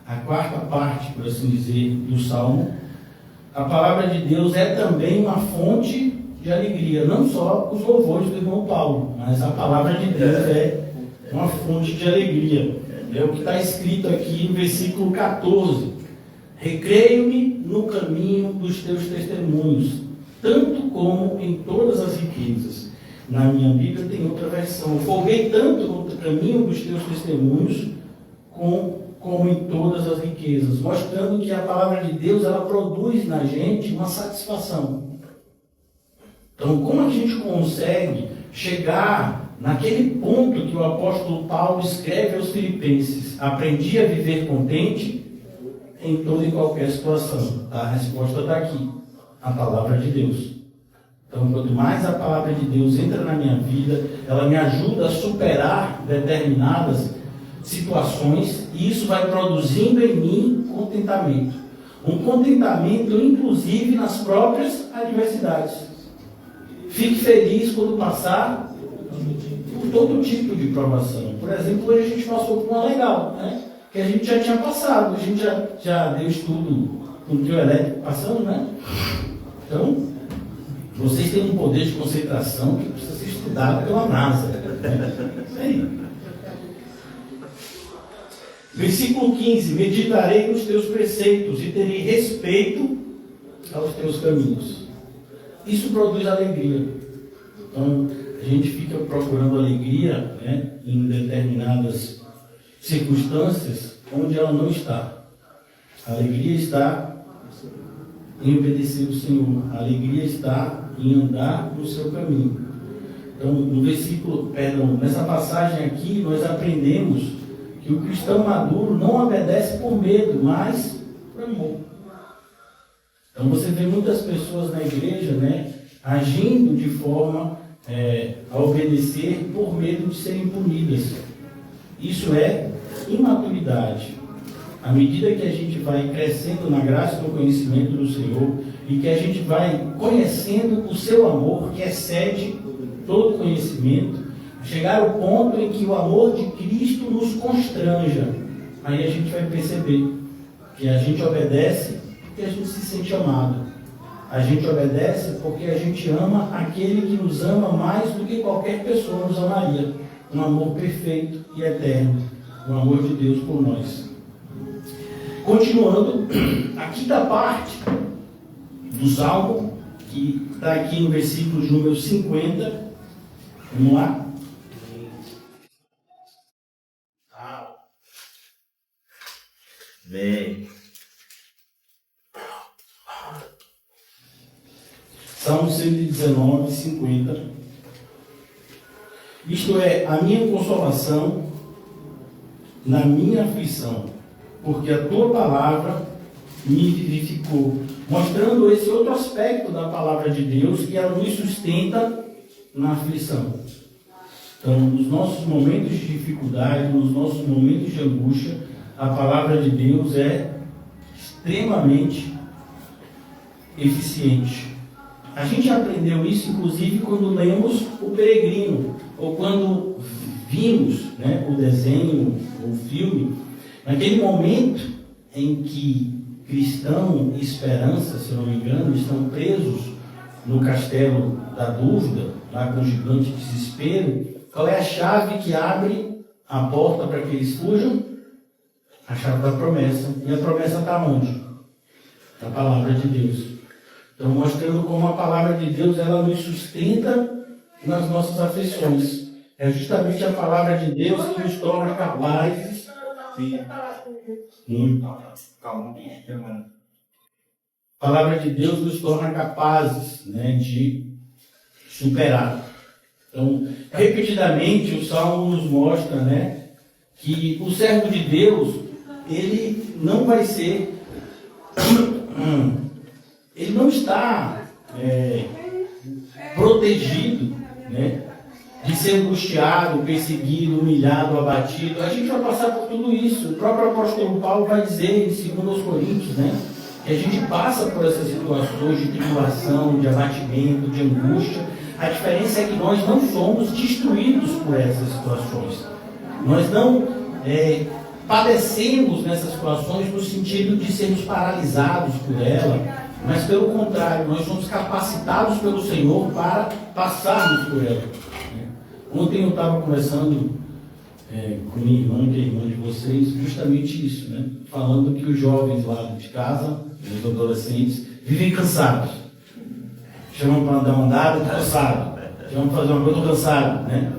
a quarta parte, por assim dizer, do Salmo, a palavra de Deus é também uma fonte de alegria, não só os louvores do irmão Paulo, mas a palavra de Deus é uma fonte de alegria. É o que está escrito aqui no versículo 14: recreio-me no caminho dos teus testemunhos, tanto como em todas as riquezas. Na minha Bíblia tem outra versão: folguei tanto no caminho dos teus testemunhos, como em todas as riquezas, mostrando que a palavra de Deus, ela produz na gente uma satisfação. Então, como a gente consegue chegar naquele ponto que o apóstolo Paulo escreve aos Filipenses: aprendi a viver contente em toda e qualquer situação? A resposta está aqui: a palavra de Deus. Então, quanto mais a palavra de Deus entra na minha vida, ela me ajuda a superar determinadas situações, e isso vai produzindo em mim contentamento. Um contentamento, inclusive, nas próprias adversidades. Fique feliz quando passar por todo tipo de provação. Por exemplo, hoje a gente passou por uma legal, que a gente já tinha passado. A gente já deu estudo com o trio elétrico passando, Então, vocês têm um poder de concentração que precisa ser estudado pela NASA. Versículo 15: meditarei nos teus preceitos e terei respeito aos teus caminhos. Isso produz alegria. Então, a gente fica procurando alegria, né, em determinadas circunstâncias onde ela não está. A alegria está em obedecer o Senhor. A alegria está em andar no seu caminho. Então, nessa passagem aqui, nós aprendemos que o cristão maduro não obedece por medo, mas por amor. Então, você vê muitas pessoas na igreja, né, agindo de forma a obedecer por medo de serem punidas. Isso é imaturidade. À medida que a gente vai crescendo na graça e no conhecimento do Senhor, e que a gente vai conhecendo o seu amor, que excede todo conhecimento, chegar ao ponto em que o amor de Cristo nos constranja, aí a gente vai perceber que a gente obedece porque a gente se sente amado. A gente obedece porque a gente ama aquele que nos ama mais do que qualquer pessoa nos amaria. Um amor perfeito e eterno. O amor de Deus por nós. Continuando, a quinta parte do Salmo, que está aqui no versículo de número 50. Vamos lá? Bem. Salmo 119, 50. Isto é a minha consolação na minha aflição, porque a tua palavra me vivificou. Mostrando esse outro aspecto da palavra de Deus, que ela nos sustenta na aflição. Então, nos nossos momentos de dificuldade, nos nossos momentos de angústia, a palavra de Deus é extremamente eficiente. A gente aprendeu isso, inclusive, quando lemos O Peregrino, ou quando vimos, né, o desenho, o filme. Naquele momento em que Cristão e Esperança, se não me engano, estão presos no castelo da dúvida, lá com o gigante desespero, qual é a chave que abre a porta para que eles fujam? A chave da promessa. E a promessa está onde? Na palavra de Deus. Então, mostrando como a palavra de Deus, ela nos sustenta nas nossas aflições. É justamente a palavra de Deus que nos torna capazes. Calma. A palavra de Deus nos torna capazes, né, de superar. Então, repetidamente, o Salmo nos mostra, né, que o servo de Deus, ele não vai ser... ele não está protegido, né, de ser angustiado, perseguido, humilhado, abatido. A gente vai passar por tudo isso. O próprio apóstolo Paulo vai dizer em 2 Coríntios, né, que a gente passa por essas situações de tribulação, de abatimento, de angústia. A diferença é que nós não somos destruídos por essas situações. Nós não padecemos nessas situações no sentido de sermos paralisados por ela, mas pelo contrário, nós somos capacitados pelo Senhor para passarmos por ela. Ontem eu estava conversando com minha irmã, que é irmã de vocês, justamente isso, né? Falando que os jovens lá de casa, os adolescentes, vivem cansados. Chamam para dar uma andada, estou cansado. Chamam para fazer uma coisa, estou cansado, né?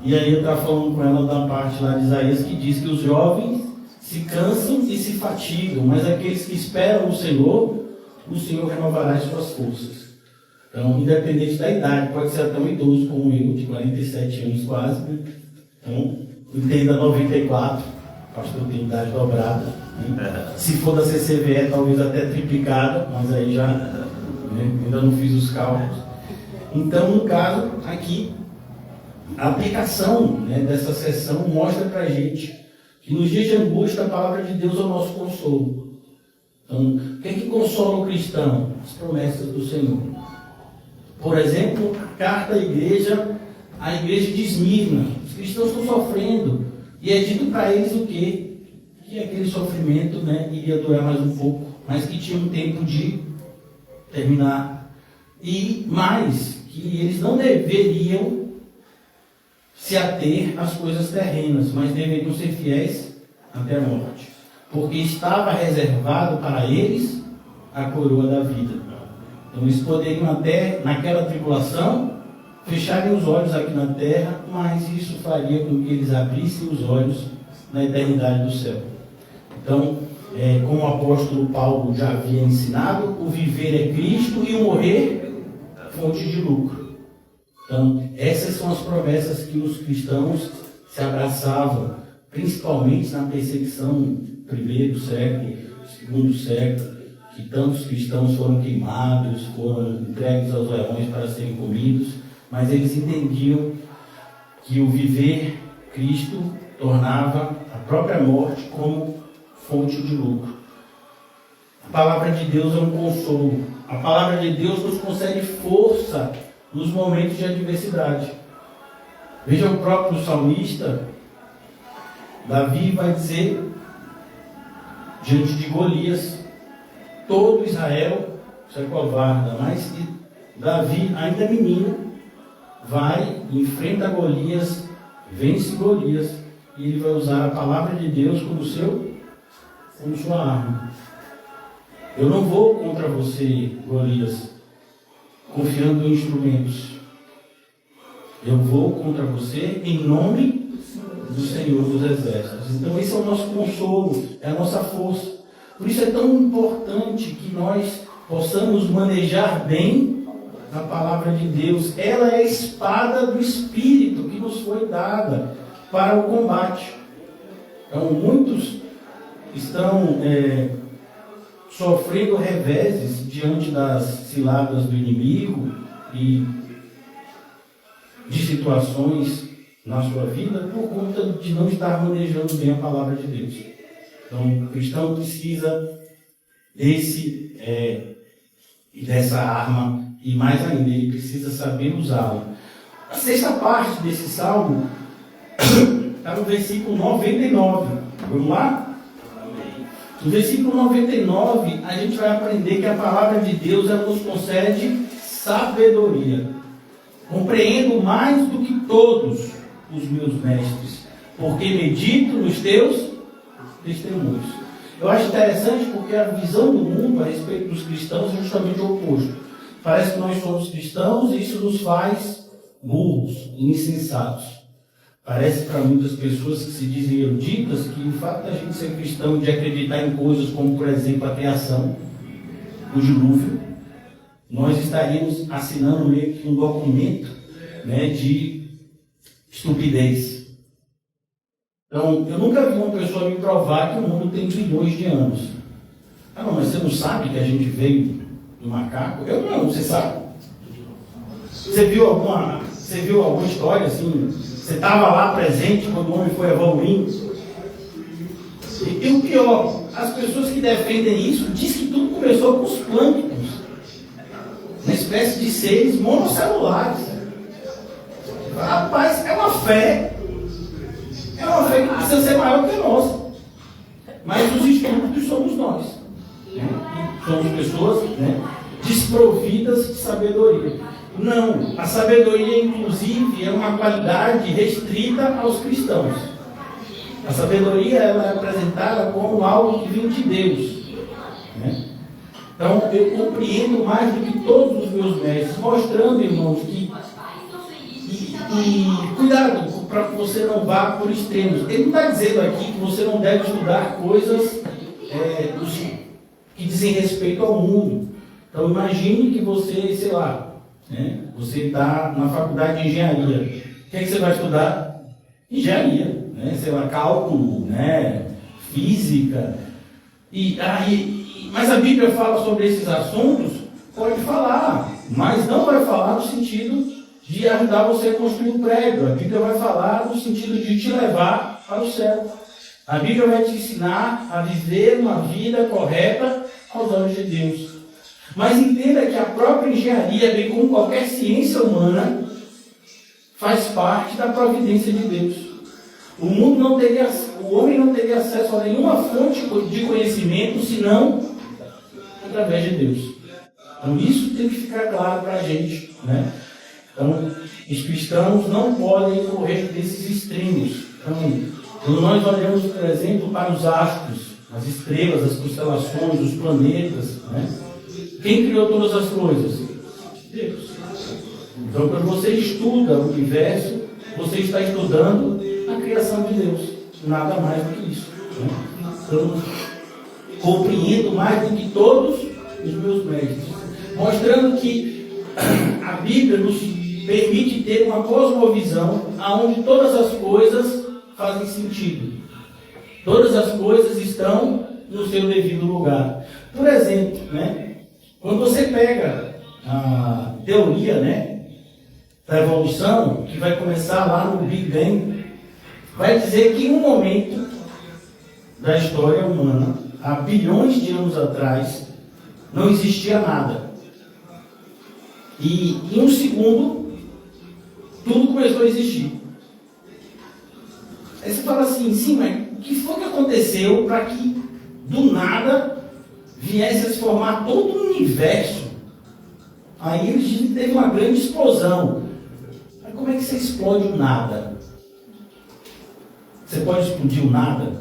E aí eu estava falando com ela da parte lá de Isaías, que diz que os jovens se cansam e se fatigam, mas aqueles que esperam o Senhor renovará as suas forças. Então, independente da idade, pode ser até um idoso como eu, de 47 anos quase, né? Então, entenda 94, pastor tem idade dobrada, né? Se for da CCVE, talvez até triplicada, mas aí já, né, ainda não fiz os cálculos. Então, no caso, aqui, a aplicação, né, dessa sessão mostra para a gente que nos dias de angústia a palavra de Deus é o nosso consolo. Então, o que é que consola o cristão? As promessas do Senhor. Por exemplo, a carta à igreja de Esmirna. Os cristãos estão sofrendo. E é dito para eles o quê? Que aquele sofrimento, né, iria durar mais um pouco, mas que tinha um tempo de terminar. E mais, que eles não deveriam se ater às coisas terrenas, mas deveriam ser fiéis até a morte, porque estava reservado para eles a coroa da vida. Então eles poderiam até, naquela tribulação, fecharem os olhos aqui na terra, mas isso faria com que eles abrissem os olhos na eternidade do céu. Então, como o apóstolo Paulo já havia ensinado, o viver é Cristo e o morrer, fonte de lucro. Então, essas são as promessas que os cristãos se abraçavam, principalmente na perseguição primeiro século, segundo século, que tantos cristãos foram queimados, foram entregues aos leões para serem comidos, mas eles entendiam que o viver Cristo tornava a própria morte como fonte de lucro. A palavra de Deus é um consolo. A palavra de Deus nos concede força nos momentos de adversidade. Veja o próprio salmista, Davi vai dizer, diante de Golias, todo Israel se acovarda, mas Davi, ainda menino, vai, enfrenta Golias, vence Golias, e ele vai usar a palavra de Deus como sua arma. Eu não vou contra você, Golias, confiando em instrumentos. Eu vou contra você em nome do Senhor dos Exércitos. Então esse é o nosso consolo, é a nossa força. Por isso é tão importante que nós possamos manejar bem a palavra de Deus. Ela é a espada do Espírito que nos foi dada para o combate. Então muitos estão sofrendo reveses diante das ciladas do inimigo e de situações na sua vida por conta de não estar manejando bem a palavra de Deus. Então, o cristão precisa dessa arma e mais ainda, ele precisa saber usá-la. A sexta parte desse salmo está no versículo 99. Vamos lá? No versículo 99, a gente vai aprender que a palavra de Deus ela nos concede sabedoria. Compreendo mais do que todos os meus mestres, porque medito nos teus testemunhos. Eu acho interessante porque a visão do mundo a respeito dos cristãos é justamente o oposto. Parece que nós somos cristãos e isso nos faz burros, insensatos. Parece para muitas pessoas que se dizem eruditas que o fato da gente ser cristão, de acreditar em coisas como, por exemplo, a criação, o dilúvio, nós estaríamos assinando meio que um documento, né, de estupidez. Então, eu nunca vi uma pessoa me provar que o mundo tem trilhões de anos. Ah, não, mas você não sabe que a gente veio do macaco? Eu não, você sabe. Você viu alguma história assim? Você estava lá presente quando o homem foi evoluindo? E o pior, as pessoas que defendem isso dizem que tudo começou com os plânctons, uma espécie de seres monocelulares. Rapaz, é uma fé que precisa ser maior que a nossa. Mas os estúpidos somos nós, né? E somos pessoas, né, desprovidas de sabedoria. Não, a sabedoria, inclusive, é uma qualidade restrita aos cristãos. A sabedoria ela é apresentada como algo que vem de Deus, né? Então, eu compreendo mais do que todos os meus mestres, mostrando, irmãos, que cuidado para que você não vá por extremos. Ele não está dizendo aqui que você não deve estudar coisas que dizem respeito ao mundo. Então, imagine que você, sei lá, né, você está na faculdade de engenharia. O que é que você vai estudar? Engenharia, né? Sei lá, cálculo, né? Física. Mas a Bíblia fala sobre esses assuntos? Pode falar, mas não vai falar no sentido de ajudar você a construir um prédio. A Bíblia vai falar no sentido de te levar para o céu. A Bíblia vai te ensinar a viver uma vida correta aos olhos de Deus. Mas entenda que a própria engenharia, bem como qualquer ciência humana, faz parte da providência de Deus. O homem não teria acesso a nenhuma fonte de conhecimento, senão através de Deus. Então isso tem que ficar claro para a gente, né? Então, os cristãos não podem correr desses extremos. Então, nós olhamos, por exemplo, para os astros, as estrelas, as constelações, os planetas, né? Quem criou todas as coisas? Deus. Então, quando você estuda o universo, você está estudando a criação de Deus. Nada mais do que isso, né? Então, compreendo mais do que todos os meus mestres, mostrando que a Bíblia nos permite ter uma cosmovisão onde todas as coisas fazem sentido. Todas as coisas estão no seu devido lugar. Por exemplo, né, quando você pega a teoria, né, da evolução, que vai começar lá no Big Bang, vai dizer que em um momento da história humana, há bilhões de anos atrás, não existia nada. E em um segundo, tudo começou a existir. Aí você fala assim, sim, mas o que foi que aconteceu para que do nada viesse a se formar todo o universo? Aí eles dizem que teve uma grande explosão. Mas como é que você explode o nada? Você pode explodir o nada?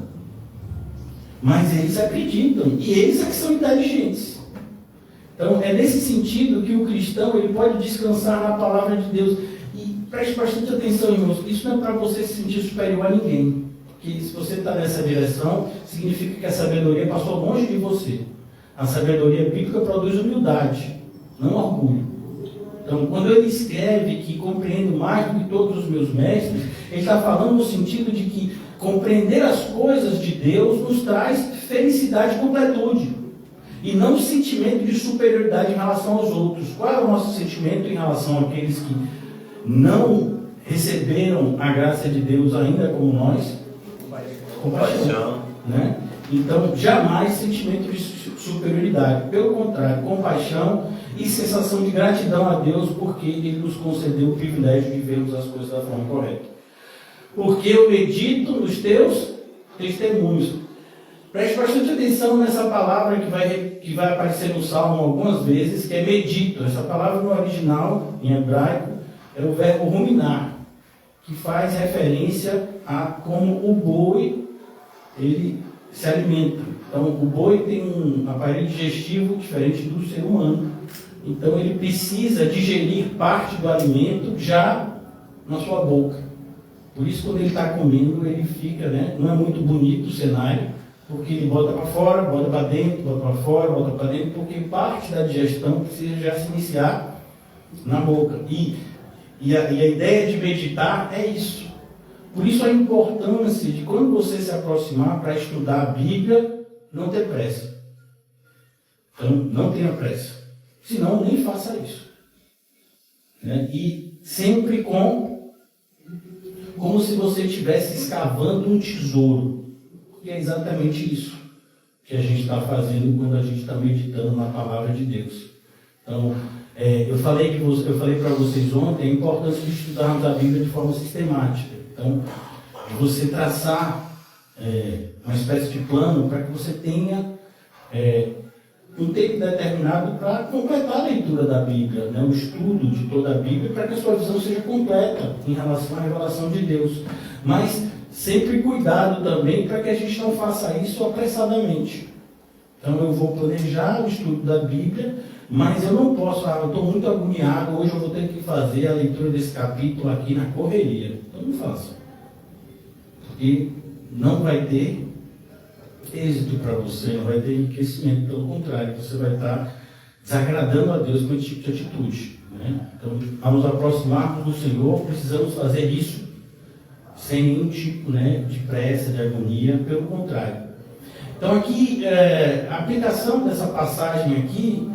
Mas eles acreditam, e eles é que são inteligentes. Então é nesse sentido que o cristão ele pode descansar na palavra de Deus. E preste bastante atenção, irmãos, isso não é para você se sentir superior a ninguém. Porque se você está nessa direção, significa que a sabedoria passou longe de você. A sabedoria bíblica produz humildade, não orgulho. Então, quando ele escreve que compreendo mais do que todos os meus mestres, ele está falando no sentido de que compreender as coisas de Deus nos traz felicidade e completude. E não um sentimento de superioridade em relação aos outros. Qual é o nosso sentimento em relação àqueles que não receberam a graça de Deus ainda como nós? Compaixão. Né? Então, jamais sentimento de superioridade. Pelo contrário, compaixão e sensação de gratidão a Deus porque Ele nos concedeu o privilégio de vermos as coisas da forma correta. Porque eu medito nos teus testemunhos. Preste bastante atenção nessa palavra que vai aparecer no Salmo algumas vezes, que é medito. Essa palavra no original, em hebraico, é o verbo ruminar, que faz referência a como o boi ele se alimenta. Então, o boi tem um aparelho digestivo diferente do ser humano. Então, ele precisa digerir parte do alimento já na sua boca. Por isso, quando ele está comendo, ele fica, né? Não é muito bonito o cenário, porque ele bota para fora, bota para dentro, bota para fora, bota para dentro, porque parte da digestão precisa já se iniciar na boca. E a ideia de meditar é isso. Por isso a importância de quando você se aproximar para estudar a Bíblia, não ter pressa. Então, não tenha pressa. Senão, nem faça isso. Né? E sempre como se você estivesse escavando um tesouro. E é exatamente isso que a gente está fazendo quando a gente está meditando na palavra de Deus. Então, eu falei para vocês ontem a importância de estudarmos a Bíblia de forma sistemática. Então, você traçar uma espécie de plano para que você tenha um tempo determinado para completar a leitura da Bíblia, né? O estudo de toda a Bíblia, para que a sua visão seja completa em relação à revelação de Deus. Mas sempre cuidado também para que a gente não faça isso apressadamente. Então eu vou planejar o estudo da Bíblia, mas eu não posso, eu estou muito agoniado, hoje eu vou ter que fazer a leitura desse capítulo aqui na correria. Então não faça. Porque não vai ter êxito para você, não vai ter enriquecimento, pelo contrário, você vai estar desagradando a Deus com esse tipo de atitude. Né? Então, ao nos aproximarmos do Senhor, precisamos fazer isso sem nenhum tipo, né, de pressa, de agonia, pelo contrário. Então aqui, a aplicação dessa passagem aqui,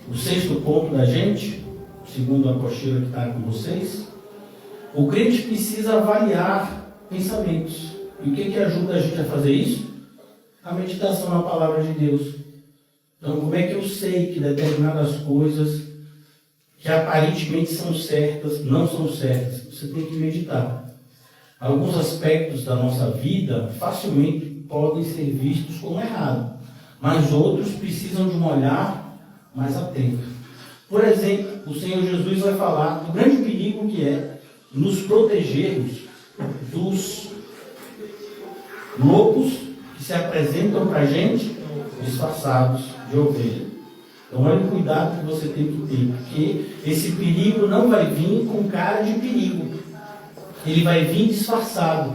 o 6º ponto da gente, segundo a apostila que está com vocês, o crente precisa avaliar pensamentos. E o que ajuda a gente a fazer isso? A meditação na palavra de Deus. Então, como é que eu sei que determinadas coisas que aparentemente são certas, não são certas? Você tem que meditar. Alguns aspectos da nossa vida facilmente podem ser vistos como errados, mas outros precisam de um olhar mais atento. Por exemplo, o Senhor Jesus vai falar do grande perigo que é nos protegermos dos lobos que se apresentam para a gente disfarçados de ovelha. Então, olha o cuidado que você tem que ter, porque esse perigo não vai vir com cara de perigo, ele vai vir disfarçado.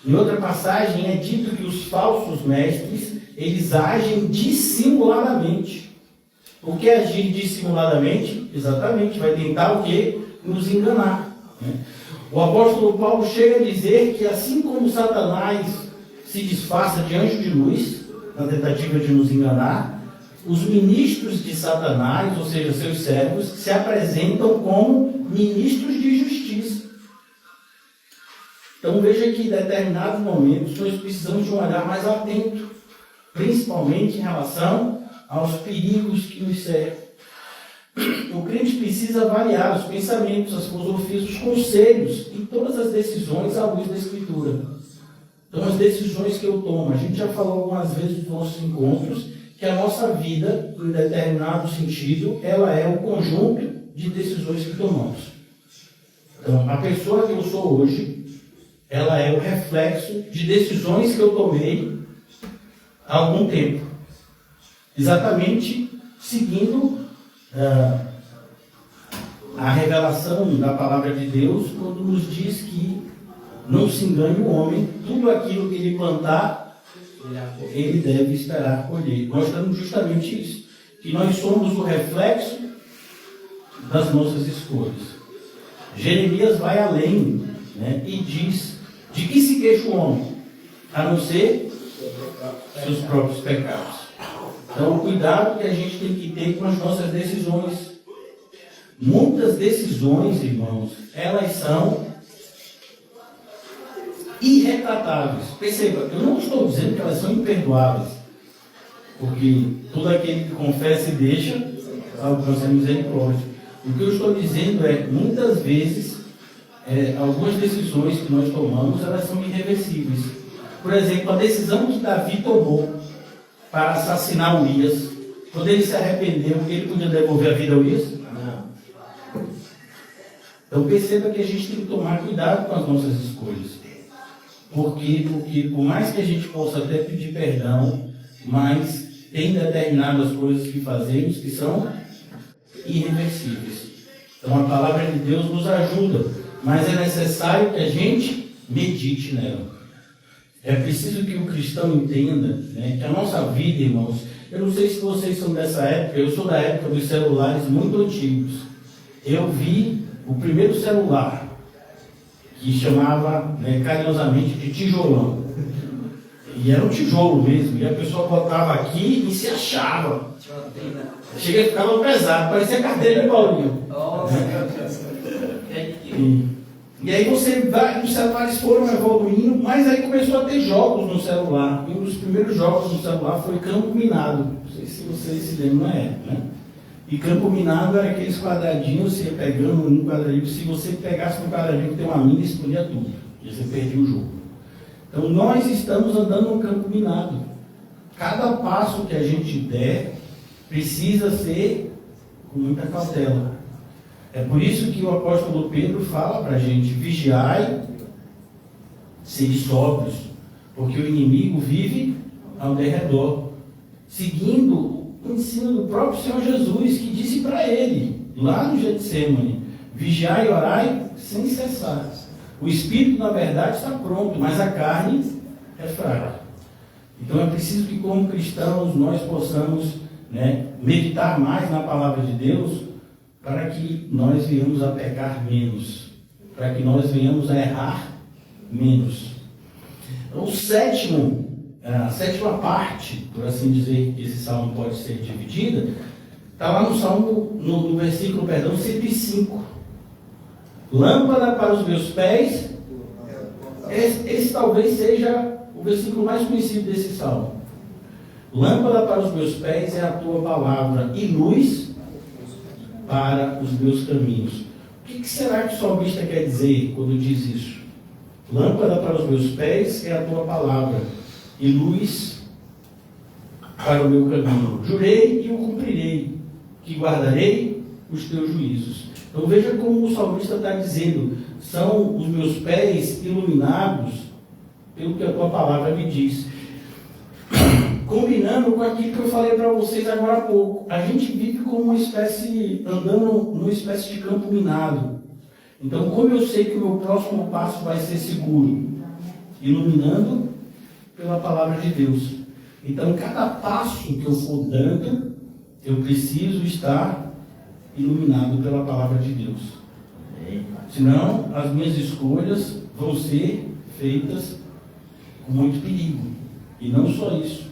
Em outra passagem é dito que os falsos mestres, eles agem dissimuladamente. O que é agir dissimuladamente? Exatamente, vai tentar o quê? Nos enganar. O apóstolo Paulo chega a dizer que assim como Satanás se disfarça de anjo de luz, na tentativa de nos enganar, os ministros de Satanás, ou seja, seus servos, se apresentam como ministros de justiça. Então veja que em determinados momentos nós precisamos de um olhar mais atento, principalmente em relação aos perigos que nos cercam. O crente precisa avaliar os pensamentos, as filosofias, os conselhos e todas as decisões à luz da Escritura. Então as decisões que eu tomo, a gente já falou algumas vezes nos nossos encontros, que a nossa vida, em determinado sentido, ela é um conjunto de decisões que tomamos. Então, a pessoa que eu sou hoje, ela é o reflexo de decisões que eu tomei há algum tempo. Exatamente seguindo a revelação da palavra de Deus, quando nos diz que não se engane o homem, tudo aquilo que ele plantar, ele deve esperar colher. Nós estamos justamente isso, que nós somos o reflexo das nossas escolhas. Jeremias vai além, e diz, de que se queixa o homem? A não ser seus próprios pecados. Então, o cuidado que a gente tem que ter com as nossas decisões. Muitas decisões, irmãos, elas são irretratáveis. Perceba, eu não estou dizendo que elas são imperdoáveis, porque todo aquele que confessa e deixa alcança a misericórdia. O que eu estou dizendo é, muitas vezes, algumas decisões que nós tomamos, elas são irreversíveis. Por exemplo, a decisão que Davi tomou para assassinar Urias, quando ele se arrependeu, ele podia devolver a vida a Urias? Não. Então perceba que a gente tem que tomar cuidado com as nossas escolhas. Porque por mais que a gente possa até pedir perdão, mas tem determinadas coisas que fazemos que são irreversíveis. Então a palavra de Deus nos ajuda, mas é necessário que a gente medite nela. É preciso que o cristão entenda, que a nossa vida, irmãos, eu não sei se vocês são dessa época, eu sou da época dos celulares muito antigos. Eu vi o primeiro celular, que chamava carinhosamente de tijolão. E era um tijolo mesmo, e a pessoa botava aqui e se achava. Cheguei a ficar pesado, parecia carteira de Paulinho. E aí os celulares foram evoluindo, mas aí começou a ter jogos no celular. E um dos primeiros jogos no celular foi Campo Minado. Não sei se vocês se lembram, E Campo Minado era aqueles quadradinhos, você ia pegando um quadradinho. Se você pegasse um quadradinho que tem uma mina, explodia tudo. E você perdia o jogo. Então nós estamos andando no Campo Minado. Cada passo que a gente der precisa ser com muita cautela. É por isso que o apóstolo Pedro fala para a gente: vigiai, sede sóbrios, porque o inimigo vive ao derredor, seguindo o ensino do próprio Senhor Jesus, que disse para ele, lá no Getsemane: vigiai e orai sem cessar. O espírito, na verdade, está pronto, mas a carne é fraca. Então é preciso que, como cristãos, nós possamos meditar mais na palavra de Deus, para que nós venhamos a pecar menos, para que nós venhamos a errar menos. A sétima parte, por assim dizer, que esse salmo pode ser dividida, está lá no salmo, no versículo, 105. Lâmpada para os meus pés. Esse talvez seja o versículo mais conhecido desse salmo. Lâmpada para os meus pés é a tua palavra e luz para os meus caminhos. O que será que o salmista quer dizer quando diz isso? Lâmpada para os meus pés é a tua palavra e luz para o meu caminho. Jurei e o cumprirei, que guardarei os teus juízos. Então veja como o salmista está dizendo, são os meus pés iluminados pelo que a tua palavra me diz. Combinando com aquilo que eu falei para vocês agora há pouco, a gente vive como uma espécie, andando numa espécie de campo minado. Então, como eu sei que o meu próximo passo vai ser seguro? Iluminando pela palavra de Deus. Então, cada passo que eu for dando, eu preciso estar iluminado pela palavra de Deus. Senão, as minhas escolhas vão ser feitas com muito perigo. E não só isso.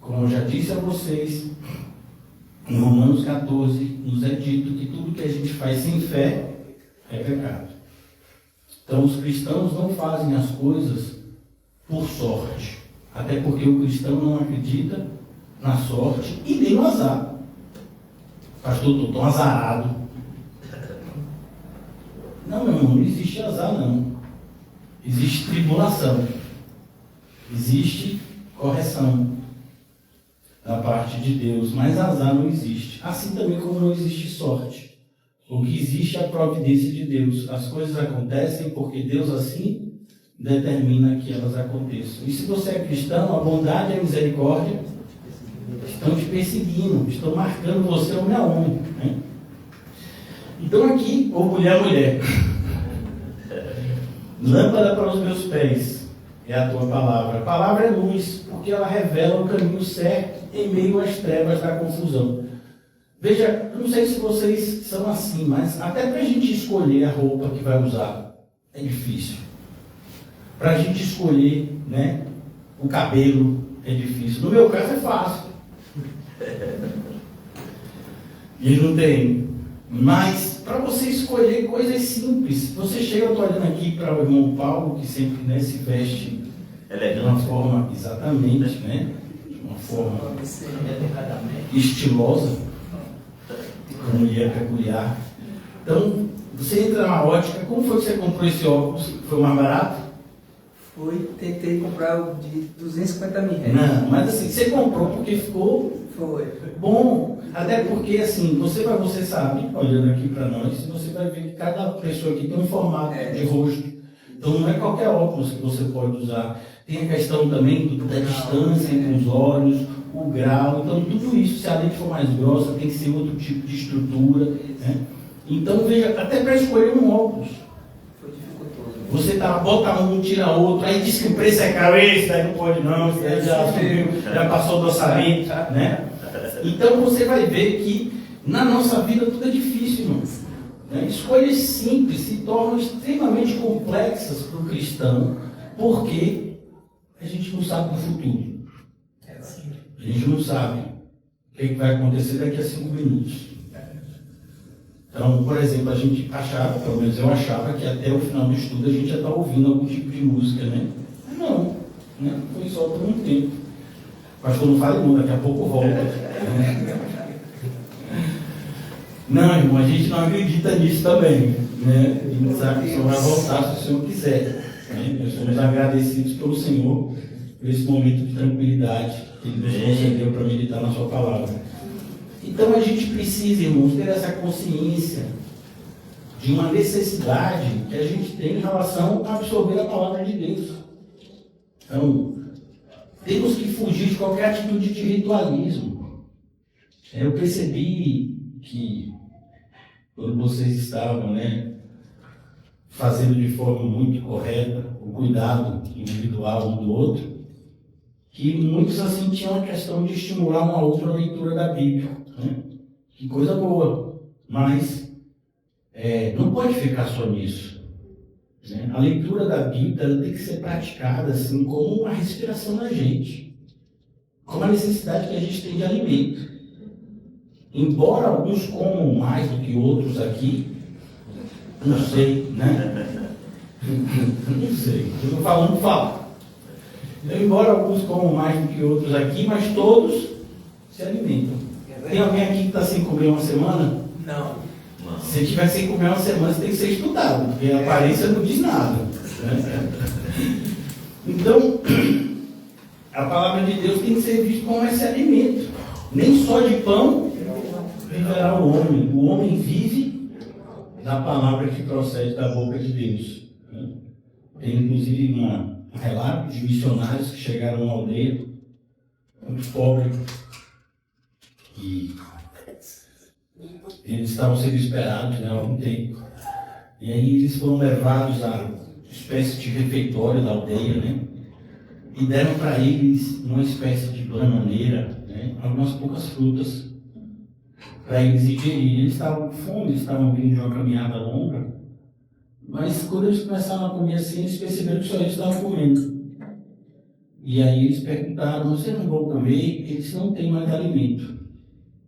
Como eu já disse a vocês, em Romanos 14, nos é dito que tudo que a gente faz sem fé é pecado. Então, os cristãos não fazem as coisas por sorte. Até porque o cristão não acredita na sorte e nem no azar. Pastor, estou tão azarado. Não, meu irmão, não existe azar, não. Existe tribulação. Existe correção da parte de Deus, mas azar não existe. Assim também como não existe sorte. O que existe é a providência de Deus. As coisas acontecem porque Deus assim determina que elas aconteçam. E se você é cristão, a bondade e a misericórdia estão te perseguindo, estão marcando você homem a homem. Né? Então aqui, ou mulher a mulher. Lâmpada para os meus pés é a tua palavra. A palavra é luz, porque ela revela o caminho certo em meio às trevas da confusão. Veja, eu não sei se vocês são assim, mas até para a gente escolher a roupa que vai usar, é difícil. Para a gente escolher, né, o cabelo, é difícil. No meu caso é fácil. E não tem. Mas, para você escolher coisas simples, você chega, eu estou olhando aqui para o irmão Paulo, que sempre, né, se veste de uma forma, exatamente, né, de uma forma estilosa, como ele é peculiar. Então, você entra na ótica, como foi que você comprou esse óculos? Foi mais barato? Tentei comprar o de 250 mil reais. Não, mas assim, você comprou porque ficou Foi. bom. Até porque, assim, você sabe, olhando aqui para nós, você vai ver que cada pessoa aqui tem um formato de rosto. Então não é qualquer óculos que você pode usar. Tem a questão também da distância entre os olhos, o grau. Então tudo isso, se a lente for mais grossa, tem que ser outro tipo de estrutura. Né? Então veja, até para escolher um óculos. Você bota um, tira outro, aí diz que o preço é caro, esse daí não pode não, esse daí já subiu, já passou do orçamento, né? Então você vai ver que na nossa vida tudo é difícil, irmãos. Né? Escolhas simples se tornam extremamente complexas para o cristão, porque a gente não sabe do futuro. A gente não sabe o que vai acontecer daqui a 5 minutos. Então, por exemplo, a gente achava, pelo menos eu achava, que até o final do estudo a gente já está ouvindo algum tipo de música, né? Não, né? Foi só por um tempo. O pastor não fale não, daqui a pouco volta. Né? Não, irmão, a gente não acredita nisso também. Né? A gente sabe que só vai voltar se o Senhor quiser. Né? Nós somos agradecidos pelo Senhor por esse momento de tranquilidade que Ele nos concedeu para meditar na sua palavra. Então a gente precisa, irmãos, ter essa consciência de uma necessidade que a gente tem em relação a absorver a palavra de Deus. Então, temos que fugir de qualquer atitude de ritualismo. Eu percebi que, quando vocês estavam, né, fazendo de forma muito correta o cuidado individual um do outro, que muitos assim tinham a questão de estimular uma outra leitura da Bíblia. Né? Que coisa boa, mas não pode ficar só nisso. Né? A leitura da Bíblia ela tem que ser praticada assim, como uma respiração na gente, como a necessidade que a gente tem de alimento. Embora alguns comam mais do que outros aqui, não sei, né? Não sei, eu não falo. Então, embora alguns comam mais do que outros aqui, mas todos se alimentam. Tem alguém aqui que está sem comer uma semana? Não. Se tiver sem comer uma semana, você tem que ser estudado, porque a aparência não diz nada. Né? Então, a palavra de Deus tem que ser vista como esse alimento. Nem só de pão viverá o homem. O homem vive da palavra que procede da boca de Deus. Tem inclusive um relato de missionários que chegaram a uma aldeia muito pobre e eles estavam sendo esperados há algum tempo. E aí eles foram levados a uma espécie de refeitório da aldeia, né? E deram para eles uma espécie de bananeira, né? Algumas poucas frutas para eles digerirem. Eles estavam com fome, eles estavam vindo de uma caminhada longa, mas quando eles começaram a comer assim, eles perceberam que só eles estavam comendo. E aí eles perguntaram: vocês não vão comer? Eles não têm mais alimento.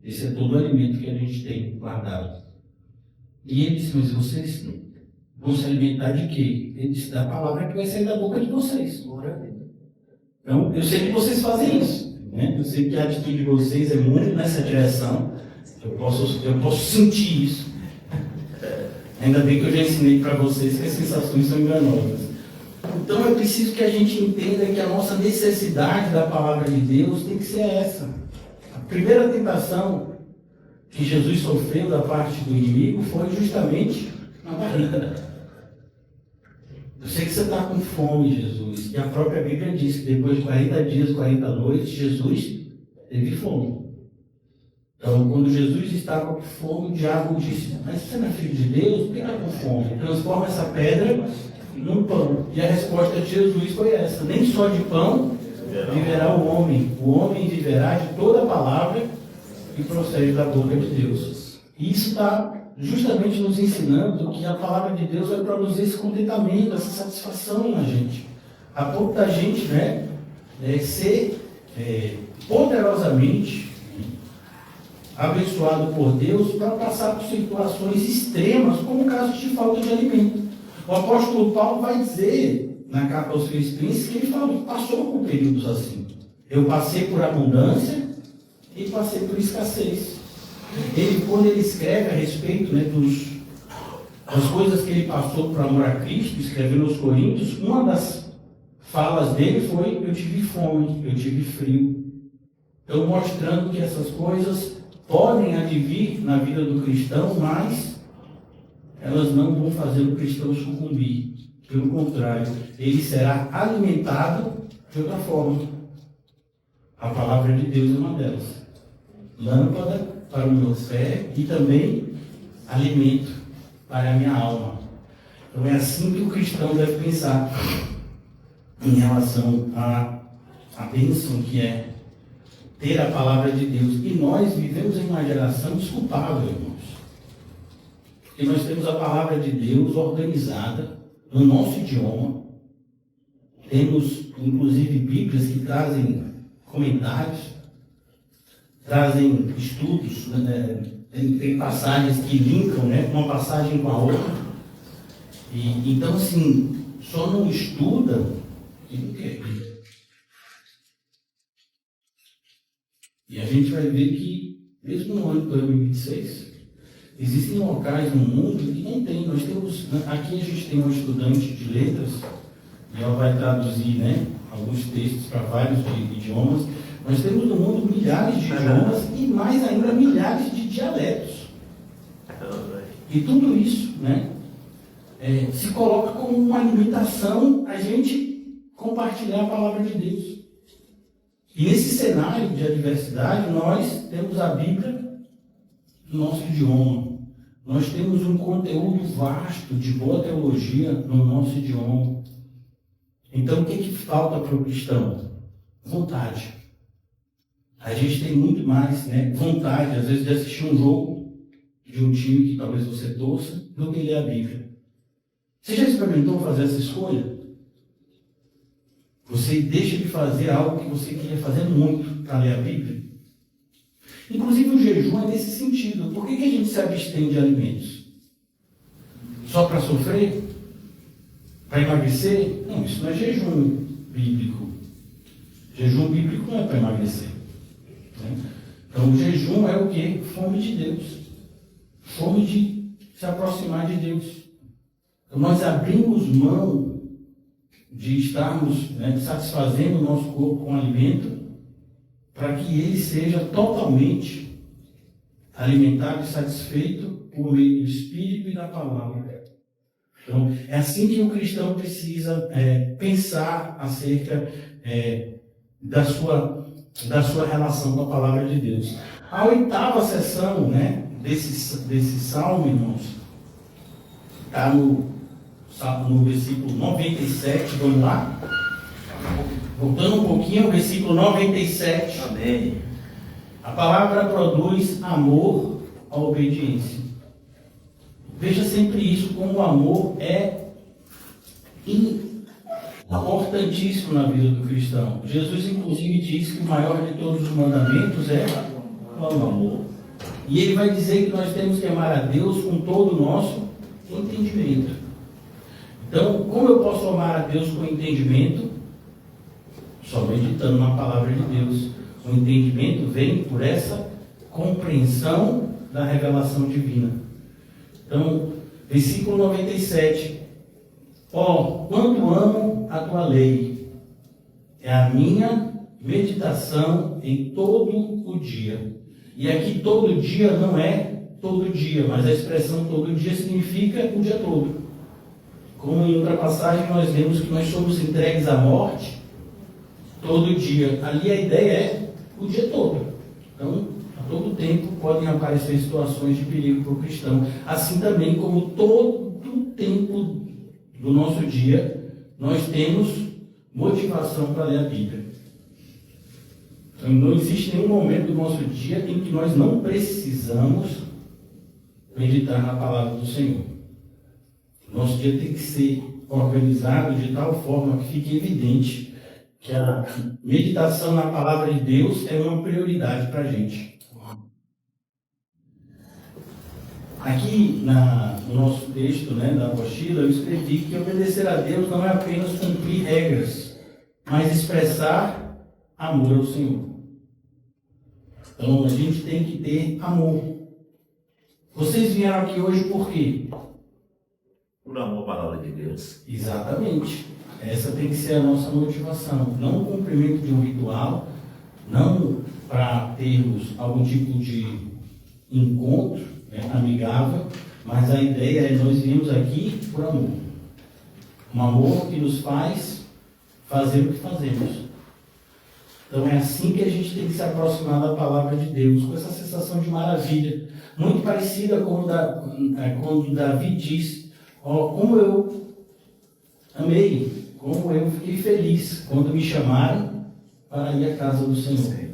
Esse é todo o alimento que a gente tem guardado. E ele disse: mas vocês vão se alimentar de quê? Ele disse: da palavra que vai sair da boca de vocês. Então, eu sei que vocês fazem isso, né? Eu sei que a atitude de vocês é muito nessa direção. Eu posso sentir isso. Ainda bem que eu já ensinei para vocês que as sensações são enganosas. Então, é preciso que a gente entenda que a nossa necessidade da palavra de Deus tem que ser essa. A primeira tentação que Jesus sofreu da parte do inimigo foi justamente na barriga. Eu sei que você está com fome, Jesus. E a própria Bíblia diz que depois de 40 dias, 40 noites, Jesus teve fome. Então, quando Jesus estava com fome, o diabo disse: mas você não é filho de Deus? Por que está com fome? Transforma essa pedra num pão. E a resposta de Jesus foi essa: nem só de pão viverá o homem viverá de toda a palavra que procede da boca de Deus. E isso está justamente nos ensinando que a palavra de Deus vai produzir esse contentamento, essa satisfação na gente. A ponto da gente ser poderosamente abençoado por Deus para passar por situações extremas, como o caso de falta de alimento. O apóstolo Paulo vai dizer na carta aos Filipenses que ele passou por períodos assim. Eu passei por abundância e passei por escassez. Quando ele escreve a respeito das coisas que ele passou por amor a Cristo, escrevendo aos Coríntios, uma das falas dele foi: eu tive fome, eu tive frio. Então, mostrando que essas coisas podem advir na vida do cristão, mas elas não vão fazer o cristão sucumbir. Pelo contrário, ele será alimentado de outra forma. A palavra de Deus é uma delas. Lâmpada para o meu pé e também alimento para a minha alma. Então é assim que o cristão deve pensar em relação à bênção que é ter a palavra de Deus. E nós vivemos em uma geração desculpável, irmãos. Porque nós temos a palavra de Deus organizada no nosso idioma. Temos, inclusive, Bíblias que trazem comentários, trazem estudos, tem passagens que linkam, uma passagem com a outra. E, então, assim, só não estuda quem não quer. E a gente vai ver que, mesmo no ano de 2026, existem locais no mundo que não tem. Nós temos, aqui a gente tem uma estudante de letras, e ela vai traduzir alguns textos para vários idiomas. Nós temos no mundo milhares de idiomas e mais ainda milhares de dialetos. E tudo isso se coloca como uma limitação a gente compartilhar a palavra de Deus. E nesse cenário de adversidade, nós temos a Bíblia no nosso idioma. Nós temos um conteúdo vasto de boa teologia no nosso idioma. Então, o que falta para o cristão? Vontade. A gente tem muito mais vontade, às vezes, de assistir um jogo de um time que talvez você torça, do que ler a Bíblia. Você já experimentou fazer essa escolha? Você deixa de fazer algo que você queria fazer muito para ler a Bíblia? Inclusive o jejum é nesse sentido. Por que a gente se abstém de alimentos? Só para sofrer? Para emagrecer? Não, isso não é jejum bíblico. Jejum bíblico não é para emagrecer. Então o jejum é o quê? Fome de Deus. Fome de se aproximar de Deus. Então nós abrimos mão de estarmos satisfazendo o nosso corpo com alimento para que ele seja totalmente alimentado e satisfeito por meio do Espírito e da palavra. Então, é assim que o cristão precisa pensar acerca da sua relação com a palavra de Deus. A oitava sessão, né, desse salmo, irmãos, está no versículo 97, vamos lá? Voltando um pouquinho ao versículo 97. Amém. A palavra produz amor à obediência. Veja sempre isso, como o amor é importantíssimo na vida do cristão. Jesus, inclusive, diz que o maior de todos os mandamentos é o amor. E ele vai dizer que nós temos que amar a Deus com todo o nosso entendimento. Então, como eu posso amar a Deus com entendimento? Só meditando na palavra de Deus. O entendimento vem por essa compreensão da revelação divina. Então, versículo 97. Ó, quanto amo a tua lei, é a minha meditação em todo o dia. E aqui todo dia não é todo dia, mas a expressão todo dia significa o dia todo. Como em outra passagem nós vemos que nós somos entregues à morte todo dia. Ali a ideia é o dia todo. Então, a todo tempo podem aparecer situações de perigo para o cristão. Assim também como todo o tempo do nosso dia, nós temos motivação para ler a Bíblia. Então, não existe nenhum momento do nosso dia em que nós não precisamos meditar na palavra do Senhor. Nosso dia tem que ser organizado de tal forma que fique evidente que a meditação na palavra de Deus é uma prioridade para a gente. Aqui no nosso texto, né, da apostila, eu escrevi que obedecer a Deus não é apenas cumprir regras, mas expressar amor ao Senhor. Então a gente tem que ter amor. Vocês vieram aqui hoje por quê? Por amor à palavra de Deus. Exatamente. Essa tem que ser a nossa motivação. Não o cumprimento de um ritual, não para termos algum tipo de encontro, né, amigável, mas a ideia é nós viemos aqui por amor. Um amor que nos faz fazer o que fazemos. Então é assim que a gente tem que se aproximar da palavra de Deus, com essa sensação de maravilha, muito parecida com quando Davi diz, ó, como eu amei, como eu fiquei feliz quando me chamaram para ir à casa do Senhor.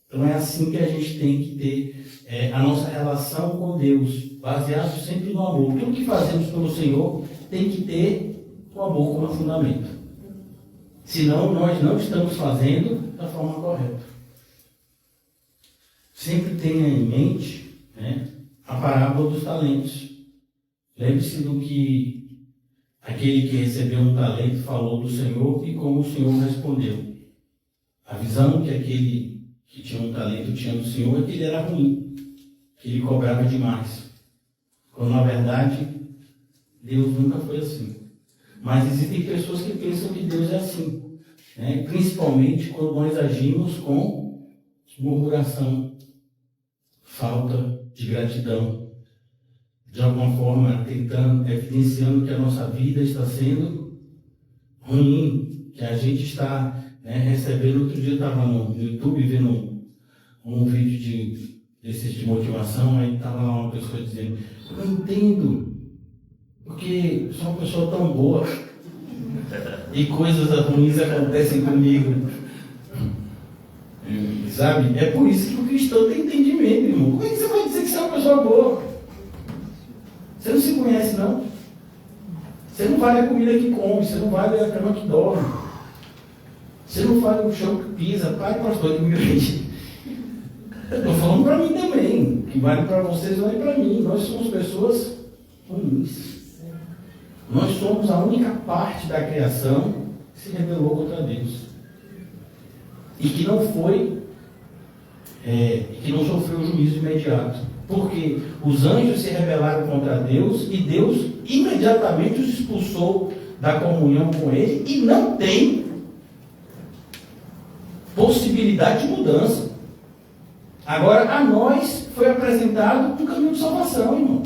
Então é assim que a gente tem que ter a nossa relação com Deus, baseado sempre no amor. Tudo que fazemos pelo Senhor tem que ter o amor como fundamento. Senão nós não estamos fazendo da forma correta. Sempre tenha em mente, né, a parábola dos talentos. Lembre-se do que aquele que recebeu um talento falou do Senhor e como o Senhor respondeu. A visão que aquele que tinha um talento tinha do Senhor é que ele era ruim, que ele cobrava demais. Quando na verdade Deus nunca foi assim. Mas existem pessoas que pensam que Deus é assim, né? Principalmente quando nós agimos com murmuração, falta de gratidão, de alguma forma evidenciando que a nossa vida está sendo ruim, que a gente está, né, recebendo. Outro dia eu estava no YouTube vendo um vídeo desses de motivação, aí estava lá uma pessoa dizendo, eu não entendo, porque sou uma pessoa tão boa e coisas ruins acontecem comigo. Sabe? É por isso que o cristão tem entendimento, irmão. Como é que você vai dizer que você é uma pessoa boa? Você não se conhece, não. Você não vale a comida que come, você não vale a cama que dorme. Você não vale o chão que pisa. Pai, pastor, que me grande. Estou falando para mim também. Que vale para vocês, vale para mim. Nós somos pessoas ruins. Nós somos a única parte da criação que se rebelou contra Deus. E que não foi, que não sofreu o juízo imediato. Porque os anjos se rebelaram contra Deus e Deus imediatamente os expulsou da comunhão com Ele e não tem possibilidade de mudança. Agora, a nós foi apresentado um caminho de salvação, irmão.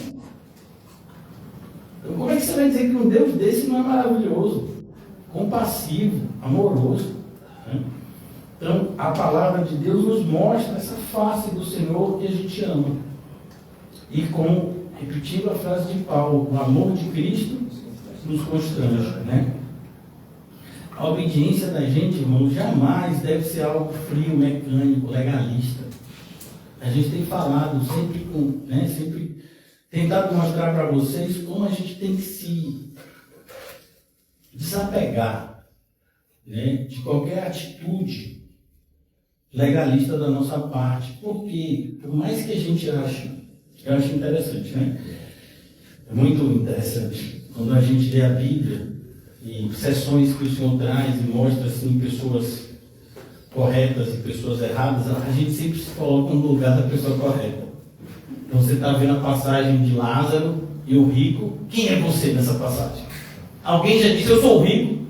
Então, como é que você vai dizer que um Deus desse não é maravilhoso, compassivo, amoroso? Né? Então, a palavra de Deus nos mostra essa face do Senhor que a gente ama. E repetindo a frase de Paulo, o amor de Cristo nos constrange, né? A obediência da gente, irmão, jamais deve ser algo frio, mecânico, legalista. A gente tem falado sempre tentado mostrar para vocês como a gente tem que se desapegar, né, de qualquer atitude legalista da nossa parte. Porque, por mais que a gente ache, eu acho interessante, né? É muito interessante quando a gente lê a Bíblia e sessões que o Senhor traz e mostra assim pessoas corretas e pessoas erradas, a gente sempre se coloca no lugar da pessoa correta. Então você está vendo a passagem de Lázaro e o rico. Quem é você nessa passagem? Alguém já disse, eu sou o rico.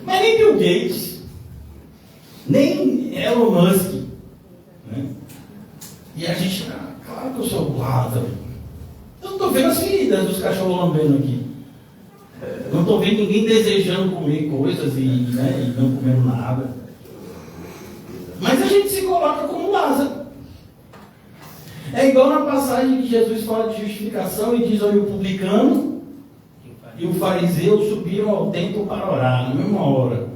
Mas nem Bill Gates, nem Elon Musk, né? E a gente, claro que eu sou o Lázaro. Eu não estou vendo as feridas dos cachorros lambendo aqui. Não estou vendo ninguém desejando comer coisas e não comendo nada. Mas a gente se coloca como Lázaro. É igual na passagem que Jesus fala de justificação e diz, olha, o publicano e o fariseu subiram ao templo para orar, na mesma hora.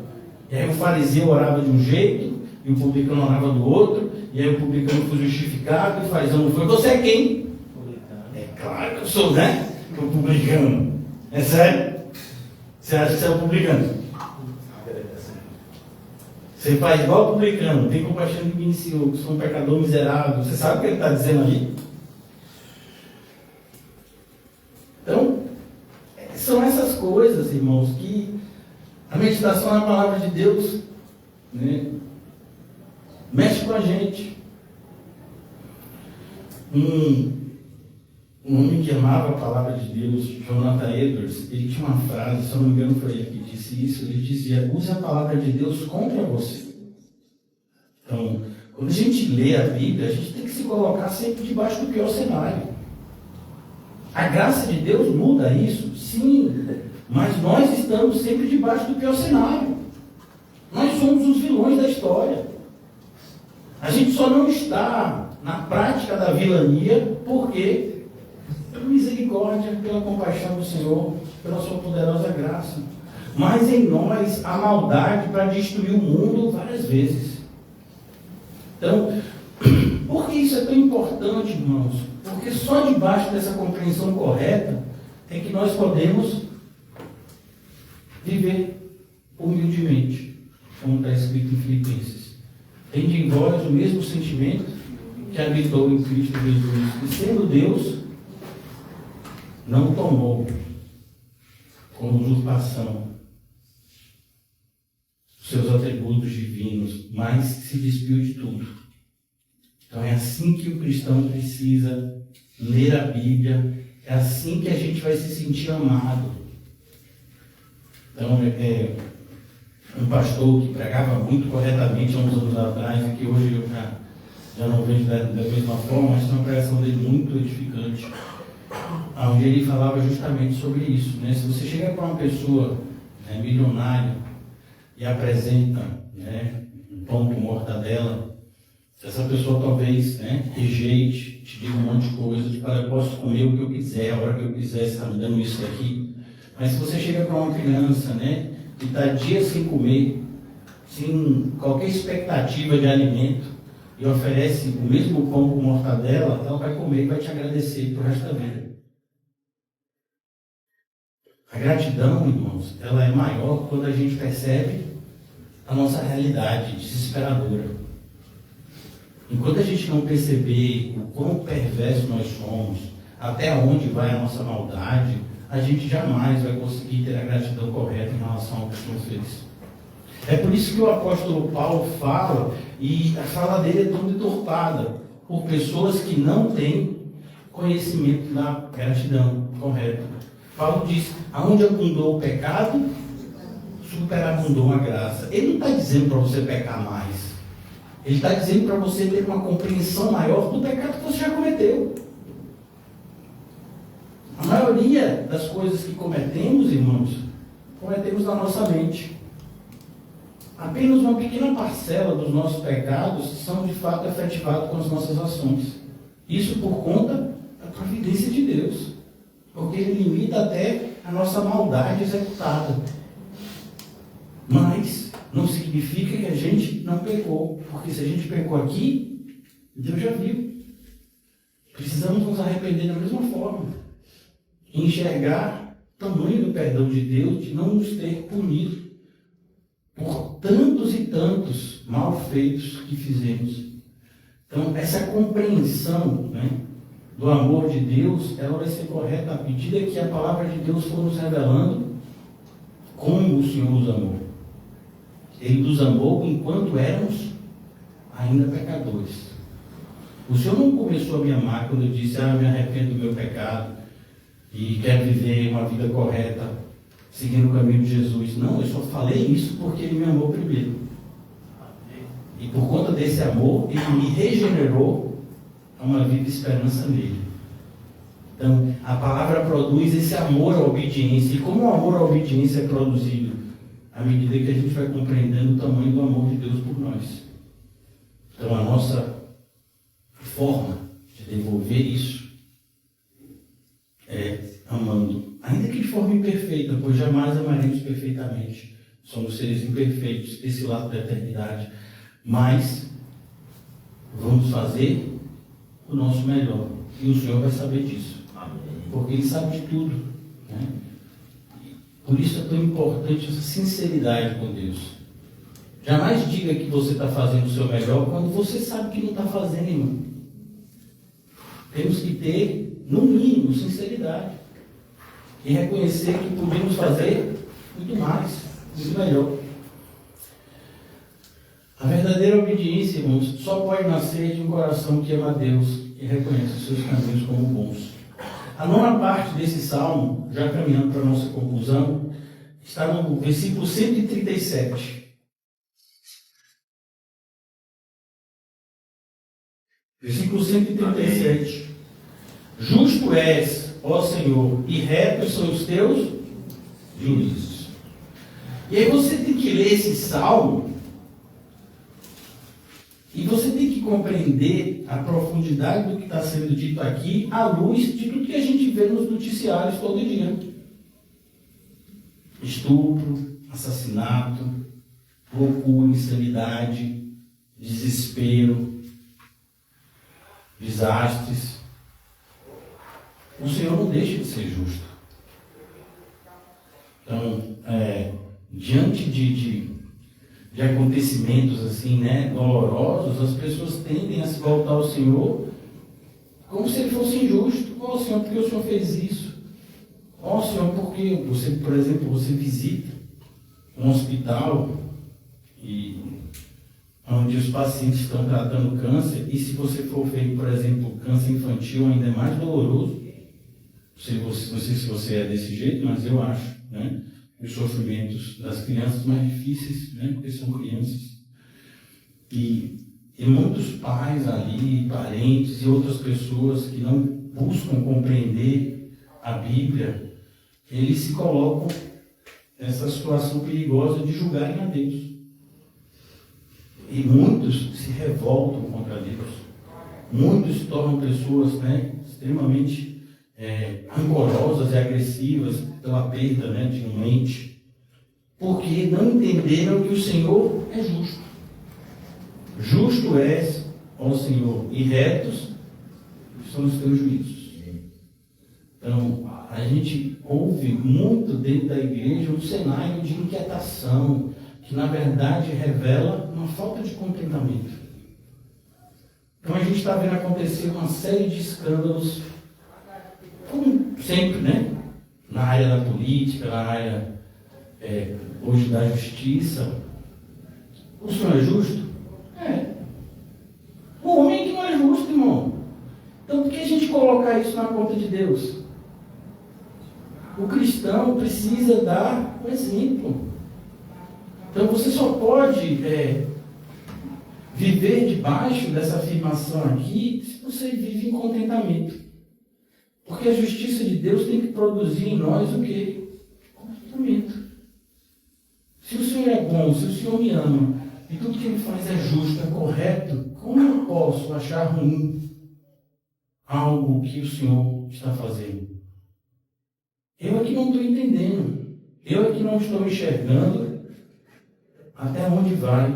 E aí o fariseu orava de um jeito, e o publicano orava do outro, e aí o publicano foi justificado, e o fariseu não foi. Você é quem? É claro que eu sou, né? O publicano. É sério? Você acha que você é o publicano? Você faz igual o publicano, tem compaixão de mim, Senhor, que sou um pecador miserável. Você sabe o que ele está dizendo ali? Então, são essas coisas, irmãos, que a meditação na palavra de Deus, né, mexe com a gente. Um homem que amava a palavra de Deus, Jonathan Edwards, ele tinha uma frase, se eu não me engano foi ele que disse isso, ele dizia, use a palavra de Deus contra você. Então, quando a gente lê a Bíblia, a gente tem que se colocar sempre debaixo do pior cenário. A graça de Deus muda isso? Sim, mas nós estamos sempre debaixo do pior cenário. Nós somos os vilões da história. A gente só não está na prática da vilania porque pela misericórdia, pela compaixão do Senhor, pela sua poderosa graça. Mas em nós há maldade para destruir o mundo várias vezes. Então, por que isso é tão importante, irmãos? Porque só debaixo dessa compreensão correta é que nós podemos viver humildemente, como está escrito em Filipenses. Tende em vós o mesmo sentimento que habitou em Cristo Jesus, que sendo Deus, não tomou como usurpação os seus atributos divinos, mas se despiu de tudo. Então é assim que o cristão precisa ler a Bíblia, é assim que a gente vai se sentir amado. Então, um pastor que pregava muito corretamente há uns anos atrás, e que hoje eu já não vejo da mesma forma, mas é uma pregação dele muito edificante, onde ele falava justamente sobre isso, né? Se você chega para uma pessoa, né, milionária e apresenta, né, um pão com mortadela, essa pessoa talvez, né, rejeite, te diga um monte de coisa, tipo, eu posso comer o que eu quiser, a hora que eu quiser, você está me dando isso daqui. Mas se você chega para uma criança, né, que está dias sem comer, sem qualquer expectativa de alimento, e oferece o mesmo pão com mortadela, ela vai comer e vai te agradecer para o resto da vida. A gratidão, irmãos, ela é maior quando a gente percebe a nossa realidade desesperadora. Enquanto a gente não perceber o quão perverso nós somos, até onde vai a nossa maldade, a gente jamais vai conseguir ter a gratidão correta em relação ao que o Senhor fez. É por isso que o apóstolo Paulo fala, e a fala dele é tão deturpada, por pessoas que não têm conhecimento da gratidão correta. Paulo diz, aonde abundou o pecado, superabundou a graça. Ele não está dizendo para você pecar mais. Ele está dizendo para você ter uma compreensão maior do pecado que você já cometeu. A maioria das coisas que cometemos, irmãos, cometemos na nossa mente. Apenas uma pequena parcela dos nossos pecados são de fato efetivados com as nossas ações. Isso por conta da providência de Deus. Porque Ele limita até a nossa maldade executada. Mas não significa que a gente não pecou. Porque se a gente pecou aqui, Deus já viu. Precisamos nos arrepender da mesma forma. Enxergar o tamanho do perdão de Deus, de não nos ter punido por tantos e tantos malfeitos que fizemos. Então, essa compreensão, né, do amor de Deus, ela vai ser correta à medida que a palavra de Deus for nos revelando como o Senhor nos amou. Ele nos amou enquanto éramos ainda pecadores. O Senhor não começou a me amar quando eu disse, eu me arrependo do meu pecado e quero viver uma vida correta, seguindo o caminho de Jesus. Não, eu só falei isso porque Ele me amou primeiro. E por conta desse amor, Ele me regenerou a uma viva esperança nele. Então, a palavra produz esse amor à obediência. E como o amor à obediência é produzido? À medida que a gente vai compreendendo o tamanho do amor de Deus por nós. Então, a nossa forma de devolver isso é amando, ainda que de forma imperfeita, pois jamais amaremos perfeitamente. Somos seres imperfeitos, esse lado da eternidade. Mas vamos fazer o nosso melhor. E o Senhor vai saber disso. Amém. Porque Ele sabe de tudo. Né? Por isso é tão importante essa sinceridade com Deus. Jamais diga que você está fazendo o seu melhor quando você sabe que não está fazendo, irmão. Temos que ter, no mínimo, sinceridade. E reconhecer que podemos fazer muito mais, muito melhor. A verdadeira obediência, irmãos, só pode nascer de um coração que ama a Deus e reconhece os seus caminhos como bons. A nona parte desse salmo, já caminhando para a nossa conclusão, está no versículo 137. Versículo 137. Justo és, ó Senhor, e retos são os teus juízos. E aí você tem que ler esse salmo e você tem que compreender a profundidade do que está sendo dito aqui à luz de tudo que a gente vê nos noticiários todo dia. Estupro, assassinato, loucura, insanidade, desespero, desastres. O Senhor não deixa de ser justo. Então, diante de acontecimentos assim, né, dolorosos, as pessoas tendem a se voltar ao Senhor como se Ele fosse injusto. Ó Senhor, por que o Senhor fez isso? Ó Senhor, por que você, por exemplo, você visita um hospital e onde os pacientes estão tratando câncer, e se você for ver, por exemplo, câncer infantil, ainda é mais doloroso. Não sei se você é desse jeito, mas eu acho, né? Os sofrimentos das crianças mais difíceis, né? Porque são crianças. E muitos pais ali, parentes e outras pessoas que não buscam compreender a Bíblia, eles se colocam nessa situação perigosa de julgarem a Deus. E muitos se revoltam contra Deus. Muitos se tornam pessoas, né, extremamente rancorosas e agressivas pela perda, né, de um ente, porque não entenderam que o Senhor é justo. Justo és, ó Senhor, e retos são os teus juízos. Então, a gente ouve muito dentro da igreja um cenário de inquietação, que na verdade revela uma falta de contentamento. Então a gente está vendo acontecer uma série de escândalos, como sempre, né? Na área da política, na área hoje da justiça. O Senhor é justo? É. O homem é que não é justo, irmão. Então por que a gente colocar isso na conta de Deus? O cristão precisa dar um exemplo. Então você só pode viver debaixo dessa afirmação aqui, se você vive em contentamento. Porque a justiça de Deus tem que produzir em nós o quê? Contentamento. Se o Senhor é bom, se o Senhor me ama, e tudo que Ele faz é justo, é correto, como eu posso achar ruim algo que o Senhor está fazendo? Eu é que não estou entendendo. Eu é que não estou enxergando até onde vai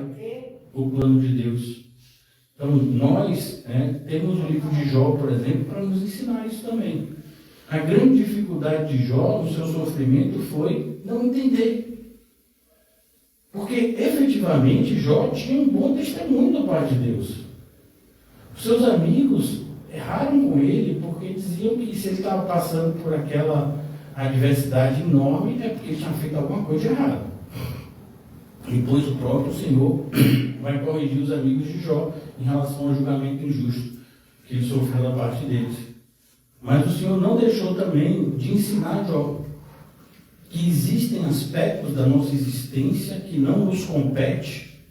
o plano de Deus. Então, nós temos o livro de Jó, por exemplo, para nos ensinar isso também. A grande dificuldade de Jó, no seu sofrimento, foi não entender. Porque, efetivamente, Jó tinha um bom testemunho da parte de Deus. Os seus amigos erraram com ele porque diziam que se ele estava passando por aquela adversidade enorme é porque ele tinha feito alguma coisa errada. Depois o próprio Senhor vai corrigir os amigos de Jó em relação ao julgamento injusto que ele sofreu da parte deles. Mas o Senhor não deixou também de ensinar Jó que existem aspectos da nossa existência que não nos compete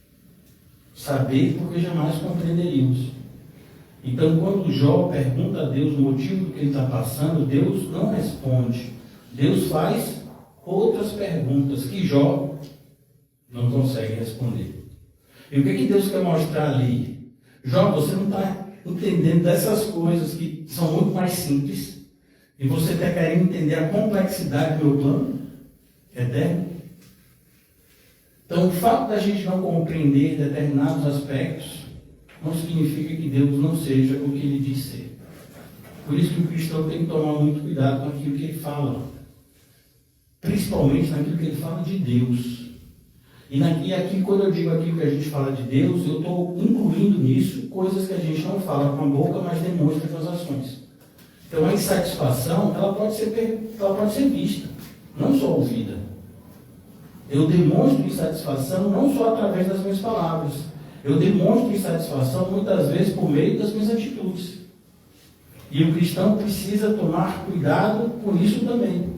saber porque jamais compreenderíamos. Então, quando Jó pergunta a Deus o motivo do que ele está passando, Deus não responde. Deus faz outras perguntas que Jó não consegue responder. E o que Deus quer mostrar ali? Jó, você não está entendendo dessas coisas que são muito mais simples e você está querendo entender a complexidade do meu plano eterno? Então, o fato da gente não compreender determinados aspectos não significa que Deus não seja o que Ele diz ser. Por isso que o cristão tem que tomar muito cuidado com aquilo que ele fala. Principalmente naquilo que ele fala de Deus. E aqui, quando eu digo aquilo que a gente fala de Deus, eu estou incluindo nisso coisas que a gente não fala com a boca, mas demonstra com as ações. Então a insatisfação, ela pode ser vista, não só ouvida. Eu demonstro insatisfação não só através das minhas palavras. Eu demonstro insatisfação muitas vezes por meio das minhas atitudes. E o cristão precisa tomar cuidado com isso também.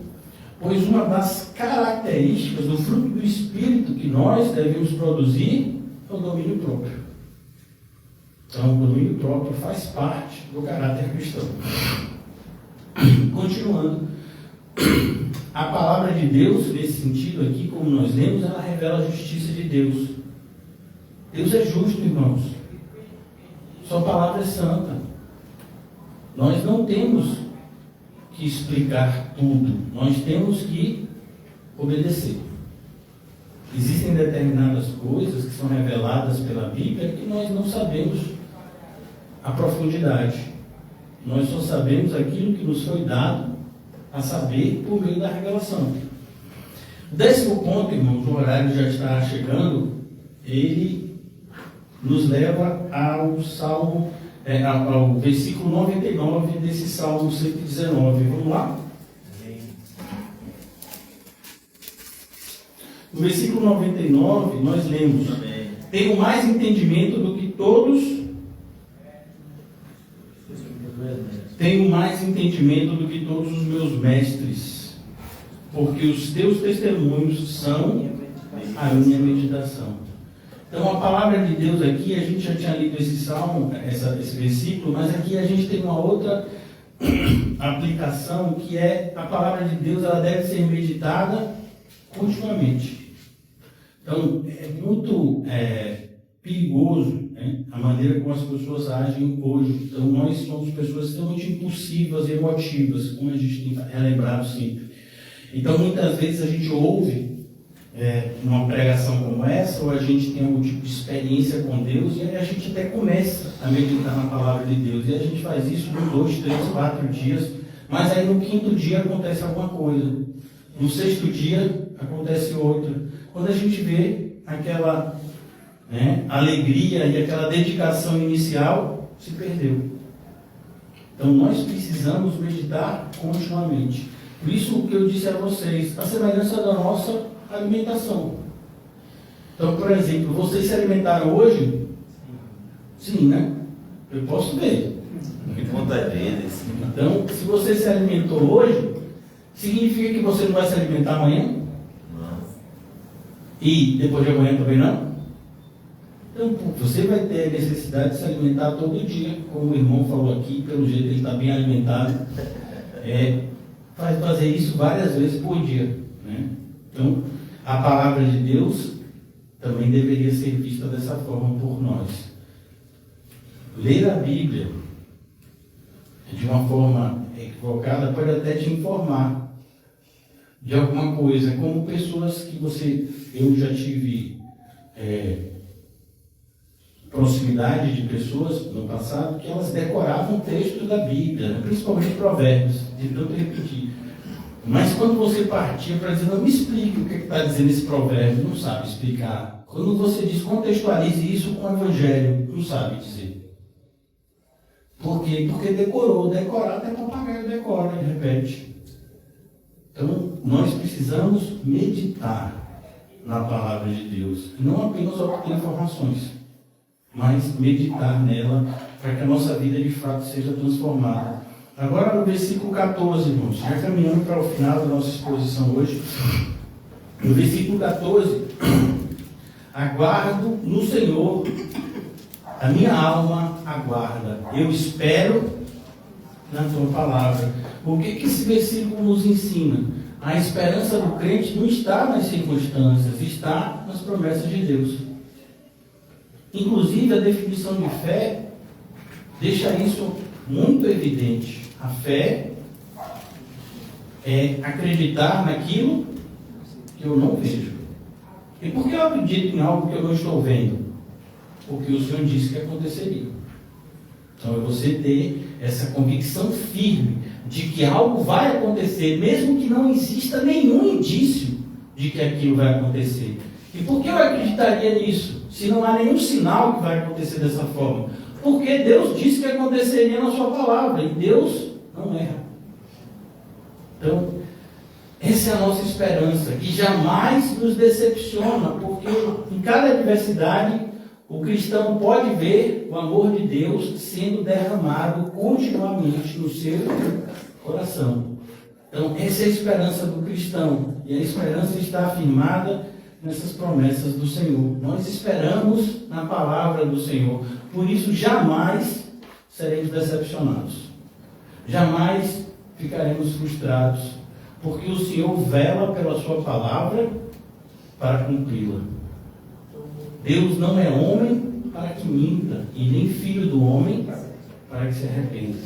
Pois uma das características do fruto do Espírito que nós devemos produzir é o domínio próprio. Então, o domínio próprio faz parte do caráter cristão. Continuando, a palavra de Deus, nesse sentido aqui, como nós lemos, ela revela a justiça de Deus. Deus é justo, irmãos. Sua palavra é santa. Nós não temos que explicar tudo. Nós temos que obedecer. Existem determinadas coisas que são reveladas pela Bíblia que nós não sabemos a profundidade. Nós só sabemos aquilo que nos foi dado a saber por meio da revelação. O 10º ponto, irmãos, o horário já está chegando, ele nos leva ao Salmo, ao versículo 99 desse Salmo 119. Vamos lá? No versículo 99, nós lemos: tenho mais entendimento do que todos. Tenho mais entendimento do que todos os meus mestres, porque os teus testemunhos são a minha meditação. Então, a palavra de Deus aqui, a gente já tinha lido esse salmo, esse versículo, mas aqui a gente tem uma outra aplicação, que é a palavra de Deus, ela deve ser meditada continuamente. Então, é muito perigoso, né, a maneira como as pessoas agem hoje. Então, nós somos pessoas extremamente impulsivas e emotivas, como a gente tem relembrado sempre. Então, muitas vezes a gente ouve uma pregação como essa, ou a gente tem algum tipo de experiência com Deus, e aí a gente até começa a meditar na palavra de Deus, e a gente faz isso por 2, 3, 4 dias, mas aí no 5º dia acontece alguma coisa, no 6º dia acontece outra. Quando a gente vê aquela alegria e aquela dedicação inicial, se perdeu. Então nós precisamos meditar continuamente. Por isso o que eu disse a vocês, a semelhança da nossa alimentação. Então, por exemplo, vocês se alimentaram hoje? Sim, né? Eu posso ver. Que vontade deles. Então, se você se alimentou hoje, significa que você não vai se alimentar amanhã? Não. E depois de amanhã também não? Então, você vai ter a necessidade de se alimentar todo dia, como o irmão falou aqui, pelo jeito ele está bem alimentado. Faz fazer isso várias vezes por dia, né? Então, a palavra de Deus também deveria ser vista dessa forma por nós. Ler a Bíblia de uma forma equivocada pode até te informar de alguma coisa, como pessoas que eu já tive proximidade de pessoas no passado que elas decoravam textos da Bíblia, né? Principalmente provérbios, de tanto repetir. Mas quando você partia para dizer, não me explique o que está dizendo esse provérbio, não sabe explicar. Quando você diz, contextualize isso com o Evangelho, não sabe dizer. Por quê? Porque decorou. Decorar até papagaio decora e repete. Então, nós precisamos meditar na palavra de Deus. Não apenas obter informações, mas meditar nela para que a nossa vida de fato seja transformada. Agora no versículo 14, irmãos, já caminhando para o final da nossa exposição hoje, no versículo 14, aguardo no Senhor, a minha alma aguarda, eu espero na tua palavra. O que esse versículo nos ensina? A esperança do crente não está nas circunstâncias, está nas promessas de Deus. Inclusive, a definição de fé deixa isso muito evidente. A fé é acreditar naquilo que eu não vejo. E por que eu acredito em algo que eu não estou vendo? Porque o Senhor disse que aconteceria. Então, é você ter essa convicção firme de que algo vai acontecer, mesmo que não exista nenhum indício de que aquilo vai acontecer. E por que eu acreditaria nisso, se não há nenhum sinal que vai acontecer dessa forma? Porque Deus disse que aconteceria na sua palavra, e Deus não erra. Então, essa é a nossa esperança, que jamais nos decepciona, porque em cada adversidade, o cristão pode ver o amor de Deus sendo derramado continuamente no seu coração. Então, essa é a esperança do cristão, e a esperança está afirmada nessas promessas do Senhor. Nós esperamos na palavra do Senhor, por isso jamais seremos decepcionados, jamais ficaremos frustrados, porque o Senhor vela pela sua palavra para cumpri-la. Deus não é homem para que minta, e nem filho do homem para que se arrependa.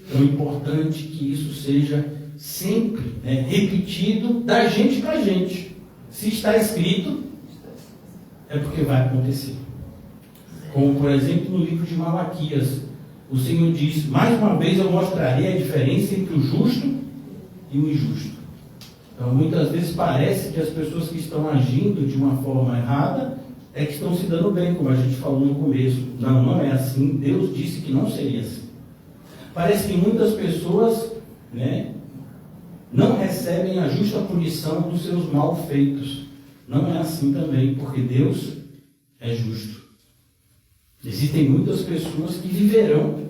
Então é importante que isso seja sempre repetido da gente para a gente. Se está escrito, é porque vai acontecer. Como, por exemplo, no livro de Malaquias, o Senhor diz, mais uma vez eu mostrarei a diferença entre o justo e o injusto. Então, muitas vezes parece que as pessoas que estão agindo de uma forma errada é que estão se dando bem, como a gente falou no começo. Não, não é assim. Deus disse que não seria assim. Parece que muitas pessoas não recebem a justa punição dos seus malfeitos. Não é assim também, porque Deus é justo. Existem muitas pessoas que viverão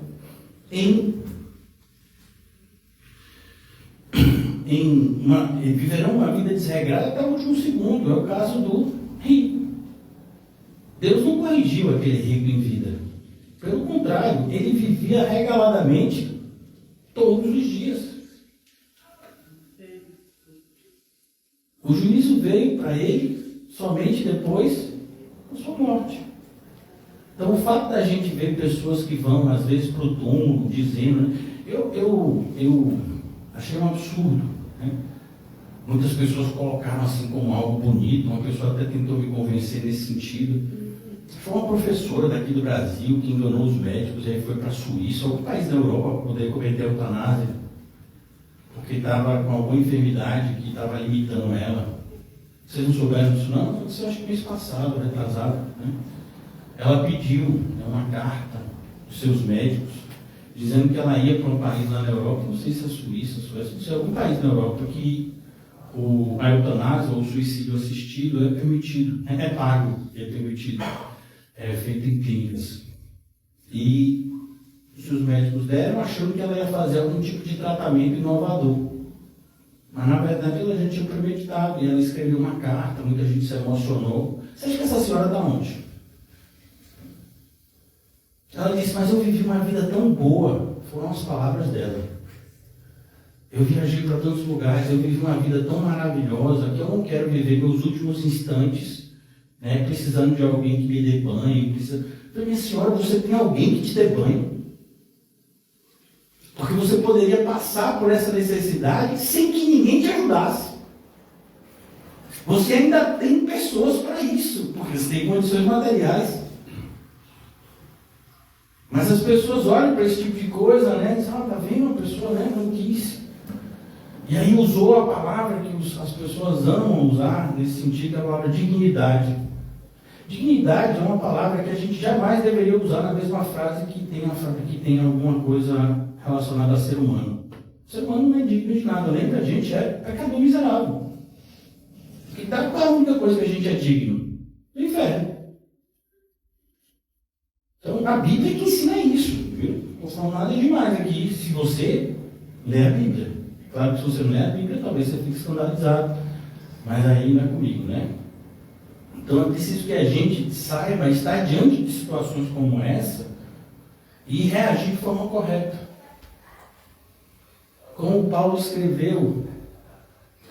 viverão uma vida desregrada até o último segundo. É o caso do rico. Deus não corrigiu aquele rico em vida. Pelo contrário, ele vivia regaladamente todos os dias. O juízo veio para ele somente depois da sua morte. Então, o fato da gente ver pessoas que vão, às vezes, para o túmulo, dizendo... Eu achei um absurdo. Muitas pessoas colocaram assim como algo bonito. Uma pessoa até tentou me convencer nesse sentido. Foi uma professora daqui do Brasil que enganou os médicos e aí foi para a Suíça, algum país da Europa, para poder cometer eutanásia, porque estava com alguma enfermidade que estava limitando ela. Vocês não souberam disso não? Aconteceu acho que mês passado, retrasado. Ela pediu uma carta dos seus médicos, dizendo que ela ia para um país lá na Europa, não sei se é Suíça, Suécia, não sei, algum país na Europa que a eutanásia ou o suicídio assistido é permitido, é pago, é permitido, é feito em clínicas. E os seus médicos deram achando que ela ia fazer algum tipo de tratamento inovador. Mas na verdade ela já tinha premeditado e ela escreveu uma carta, muita gente se emocionou. Você acha que essa senhora é da onde? Ela disse, mas eu vivi uma vida tão boa. Foram as palavras dela. Eu viajei para tantos lugares, eu vivi uma vida tão maravilhosa que eu não quero viver meus últimos instantes, né, precisando de alguém que me dê banho. Eu falei, minha senhora, você tem alguém que te dê banho? Porque você poderia passar por essa necessidade sem que ninguém te ajudasse. Você ainda tem pessoas para isso, porque você tem condições materiais. Mas as pessoas olham para esse tipo de coisa, né? Dizem, tá vendo? Uma pessoa, né, não quis. E aí usou a palavra que as pessoas amam usar, nesse sentido, a palavra dignidade. Dignidade é uma palavra que a gente jamais deveria usar na mesma frase que tem alguma coisa relacionada a ser humano. O ser humano não é digno de nada, lembra? A gente é pecador miserável. E qual é a única coisa que a gente é digno? Do inferno. Então, a Bíblia que ensina isso, viu? Não estou falando nada demais aqui, se você lê a Bíblia. Claro que se você não lê a Bíblia, talvez você fique escandalizado, mas aí não é comigo, né? Então, é preciso que a gente saiba estar diante de situações como essa e reagir de forma correta. Como Paulo escreveu,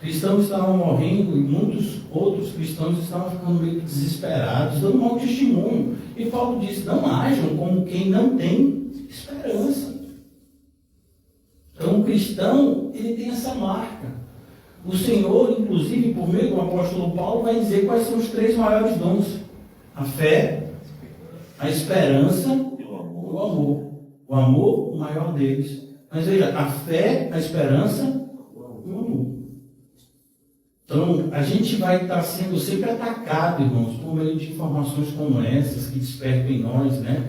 cristãos estavam morrendo e muitos outros cristãos estavam ficando meio desesperados, dando mau testemunho. E Paulo disse, não ajam como quem não tem esperança. Então o cristão, ele tem essa marca. O Senhor, inclusive, por meio do apóstolo Paulo, vai dizer quais são os 3 maiores dons. A fé, a esperança e o amor. O amor, o maior deles. Mas veja, a fé, a esperança e o amor. Então, a gente vai estar sendo sempre atacado, irmãos, por meio de informações como essas, que despertam em nós, né?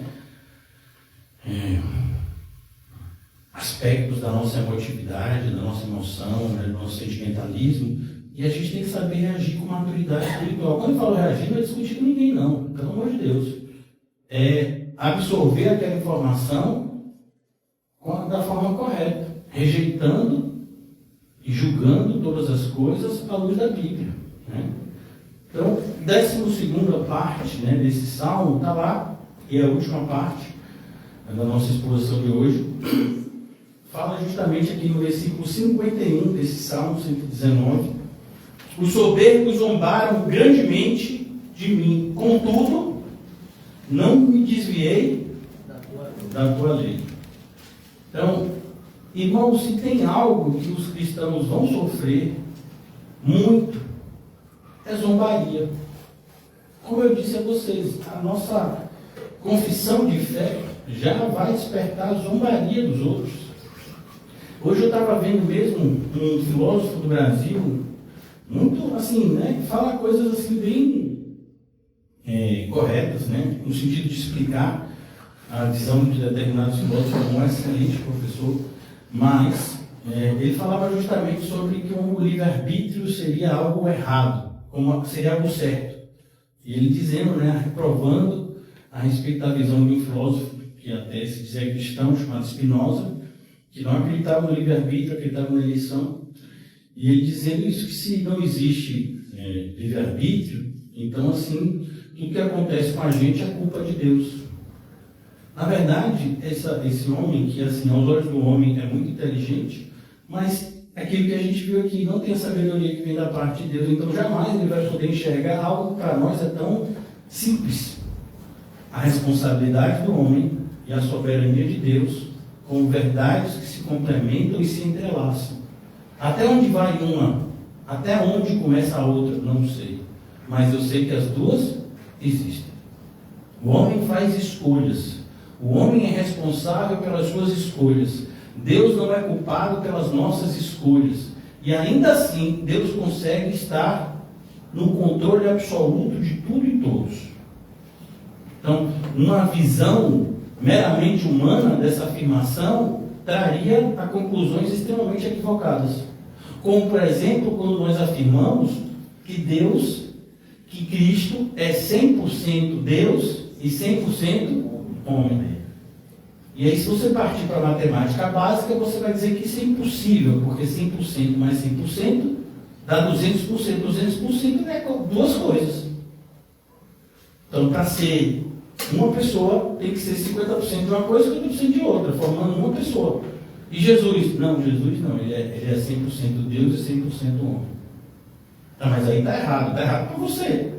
Aspectos da nossa emotividade, da nossa emoção, né, do nosso sentimentalismo, e a gente tem que saber reagir com maturidade espiritual. Quando eu falo reagir, não é discutir com ninguém, não, pelo amor de Deus. É absorver aquela informação da forma correta, rejeitando e julgando todas as coisas à luz da Bíblia, né? Então, 12ª parte, né, desse salmo está lá, e a última parte da nossa exposição de hoje fala justamente aqui no versículo 51 desse salmo 119. Os soberbos zombaram grandemente de mim, contudo não me desviei da tua lei. Então, irmãos, se tem algo que os cristãos vão sofrer muito, é zombaria. Como eu disse a vocês, a nossa confissão de fé já vai despertar a zombaria dos outros. Hoje eu estava vendo mesmo um filósofo do Brasil, muito assim, né, que fala coisas assim bem corretas, né, no sentido de explicar a visão de determinados filósofos, um excelente professor, mas ele falava justamente sobre que o livre-arbítrio seria algo errado, como seria algo certo. E ele dizendo, né, reprovando a respeito da visão de um filósofo que até se dizia cristão, chamado Spinoza, que não acreditava no livre-arbítrio, acreditava na eleição. E ele dizendo isso, que se não existe livre-arbítrio, então assim, tudo que acontece com a gente é culpa de Deus. Na verdade, esse homem, que assim, aos olhos do homem é muito inteligente, mas aquilo que a gente viu aqui não tem a sabedoria que vem da parte de Deus, então jamais ele vai poder enxergar algo que para nós é tão simples. A responsabilidade do homem e a soberania de Deus, como verdades que se complementam e se entrelaçam. Até onde vai uma? Até onde começa a outra? Não sei. Mas eu sei que as duas existem. O homem faz escolhas. O homem é responsável pelas suas escolhas. Deus não é culpado pelas nossas escolhas. E ainda assim, Deus consegue estar no controle absoluto de tudo e todos. Então, uma visão meramente humana dessa afirmação traria a conclusões extremamente equivocadas. Como, por exemplo, quando nós afirmamos que Cristo é 100% Deus e 100% homem. E aí, se você partir para a matemática básica, você vai dizer que isso é impossível, porque 100% mais 100% dá 200%. 200% é duas coisas. Então, para ser Uma pessoa tem que ser 50% de uma coisa e 50% de outra, formando uma pessoa. E Jesus? Não, Jesus não, ele é 100% Deus e 100% homem. Ah, mas aí está errado para você,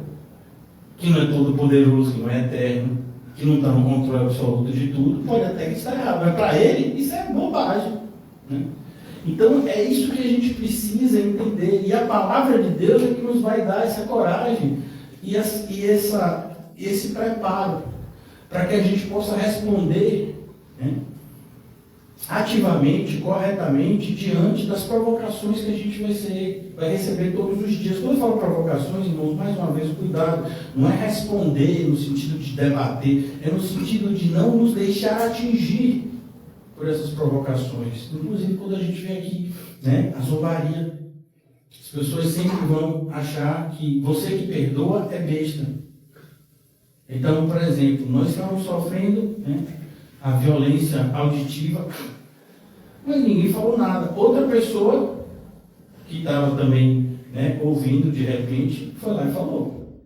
que não é todo poderoso, que não é eterno, que não está no controle absoluto de tudo, pode até que está errado, mas para ele isso é bobagem, né? Então é isso que a gente precisa entender, e a palavra de Deus é que nos vai dar essa coragem e esse preparo para que a gente possa responder, né, ativamente, corretamente, diante das provocações que a gente vai receber todos os dias. Quando eu falo provocações, irmãos, mais uma vez, cuidado, não é responder no sentido de debater, é no sentido de não nos deixar atingir por essas provocações. Inclusive, quando a gente vê aqui, né, a zombaria, as pessoas sempre vão achar que você que perdoa é besta. Então, por exemplo, nós estamos sofrendo, né, a violência auditiva, mas ninguém falou nada. Outra pessoa que estava também, né, ouvindo de repente, foi lá e falou.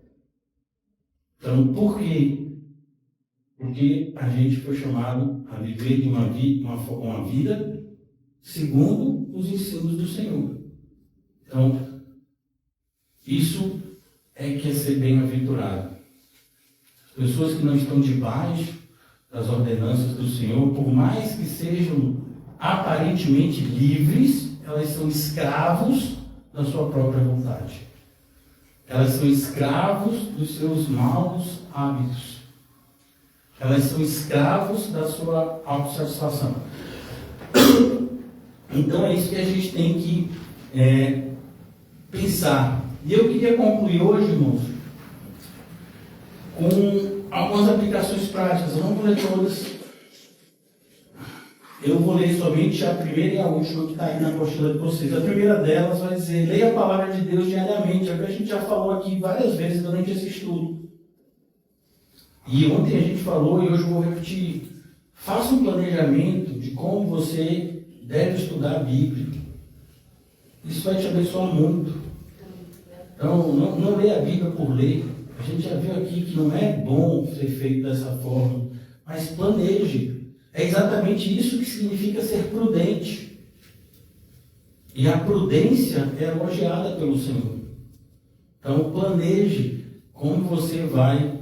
Então, por quê? Porque a gente foi chamado a viver de uma vida segundo os ensinos do Senhor. Então, isso é que é ser bem-aventurado. As pessoas que não estão debaixo das ordenanças do Senhor, por mais que sejam aparentemente livres, elas são escravos da sua própria vontade. Elas são escravos dos seus maus hábitos. Elas são escravos da sua autossatisfação. Então é isso que a gente tem que pensar. E eu queria concluir hoje, irmãos, com algumas aplicações práticas. Eu não vou ler todas. Eu vou ler somente a primeira e a última que está aí na apostila de vocês. A primeira delas vai dizer: leia a palavra de Deus diariamente. É o que a gente já falou aqui várias vezes durante esse estudo. E ontem a gente falou, e hoje eu vou repetir: faça um planejamento de como você deve estudar a Bíblia. Isso vai te abençoar muito. Então, não leia a Bíblia por ler. A gente já viu aqui que não é bom ser feito dessa forma, mas planeje. É exatamente isso que significa ser prudente. E a prudência é elogiada pelo Senhor. Então, planeje como você vai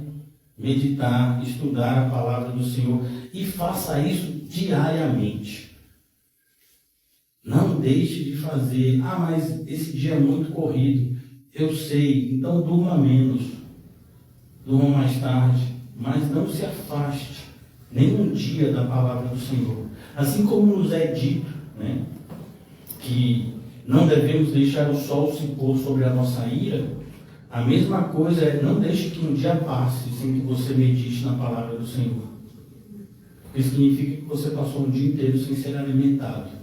meditar, estudar a palavra do Senhor, e faça isso diariamente. Não deixe de fazer. Ah, mas esse dia é muito corrido. Eu sei, então durma menos. Durma mais tarde, mas não se afaste nenhum dia da palavra do Senhor. Assim como nos é dito, né, que não devemos deixar o sol se pôr sobre a nossa ira, a mesma coisa é: não deixe que um dia passe sem que você medite na palavra do Senhor. Isso significa que você passou um dia inteiro sem ser alimentado.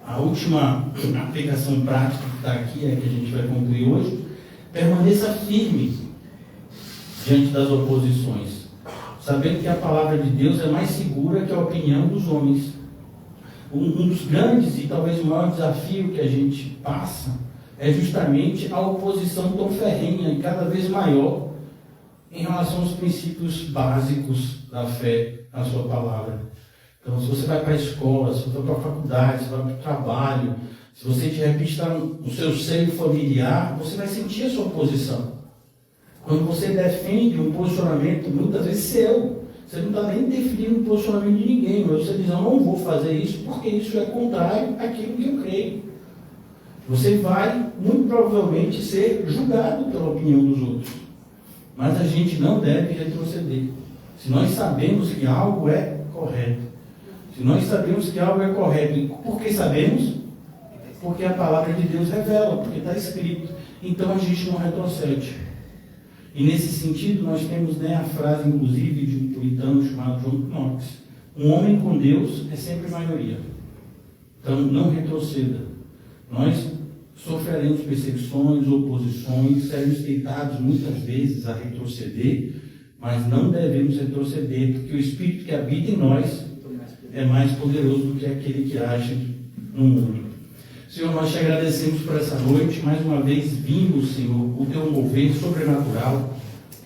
A última aplicação prática que está aqui, é que a gente vai concluir hoje: permaneça firme diante das oposições, sabendo que a palavra de Deus é mais segura que a opinião dos homens. Um dos grandes e talvez o maior desafio que a gente passa é justamente a oposição tão ferrenha e cada vez maior em relação aos princípios básicos da fé, a sua palavra. Então, se você vai para a escola, se você vai para a faculdade, se você vai para o trabalho, se você de repente está no seu seio familiar, você vai sentir a sua posição. Quando você defende um posicionamento, muitas vezes seu, você não está nem definindo o posicionamento de ninguém, mas você diz: eu não vou fazer isso porque isso é contrário àquilo que eu creio. Você vai, muito provavelmente, ser julgado pela opinião dos outros. Mas a gente não deve retroceder. Se nós sabemos que algo é correto, se nós sabemos que algo é correto, e por que sabemos? Porque a palavra de Deus revela, porque está escrito. Então a gente não retrocede. E nesse sentido nós temos, né, a frase, inclusive, de um puritano chamado John Knox: um homem com Deus é sempre maioria. Então não retroceda. Nós sofreremos perseguições, oposições, seremos tentados muitas vezes a retroceder, mas não devemos retroceder, porque o Espírito que habita em nós é mais poderoso do que aquele que age no mundo. Senhor, nós te agradecemos por essa noite. Mais uma vez vimos, Senhor, o teu mover sobrenatural.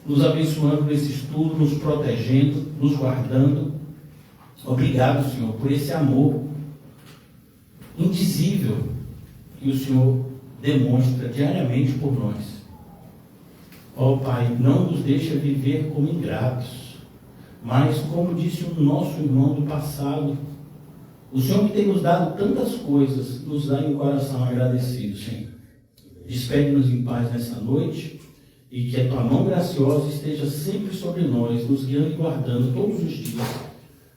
nos abençoando nesse estudo, nos protegendo, nos guardando. Obrigado, Senhor, por esse amor indizível que o Senhor demonstra diariamente por nós. Ó Pai, não nos deixa viver como ingratos, mas como disse o nosso irmão do passado, o Senhor que tem nos dado tantas coisas, nos dá em um coração agradecido, Senhor. Despede-nos em paz nessa noite e que a Tua mão graciosa esteja sempre sobre nós, nos guiando e guardando todos os dias,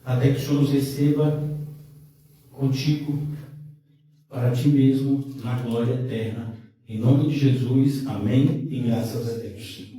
até que o Senhor nos receba contigo, para Ti mesmo, na glória eterna. Em nome de Jesus, amém e graças a Deus.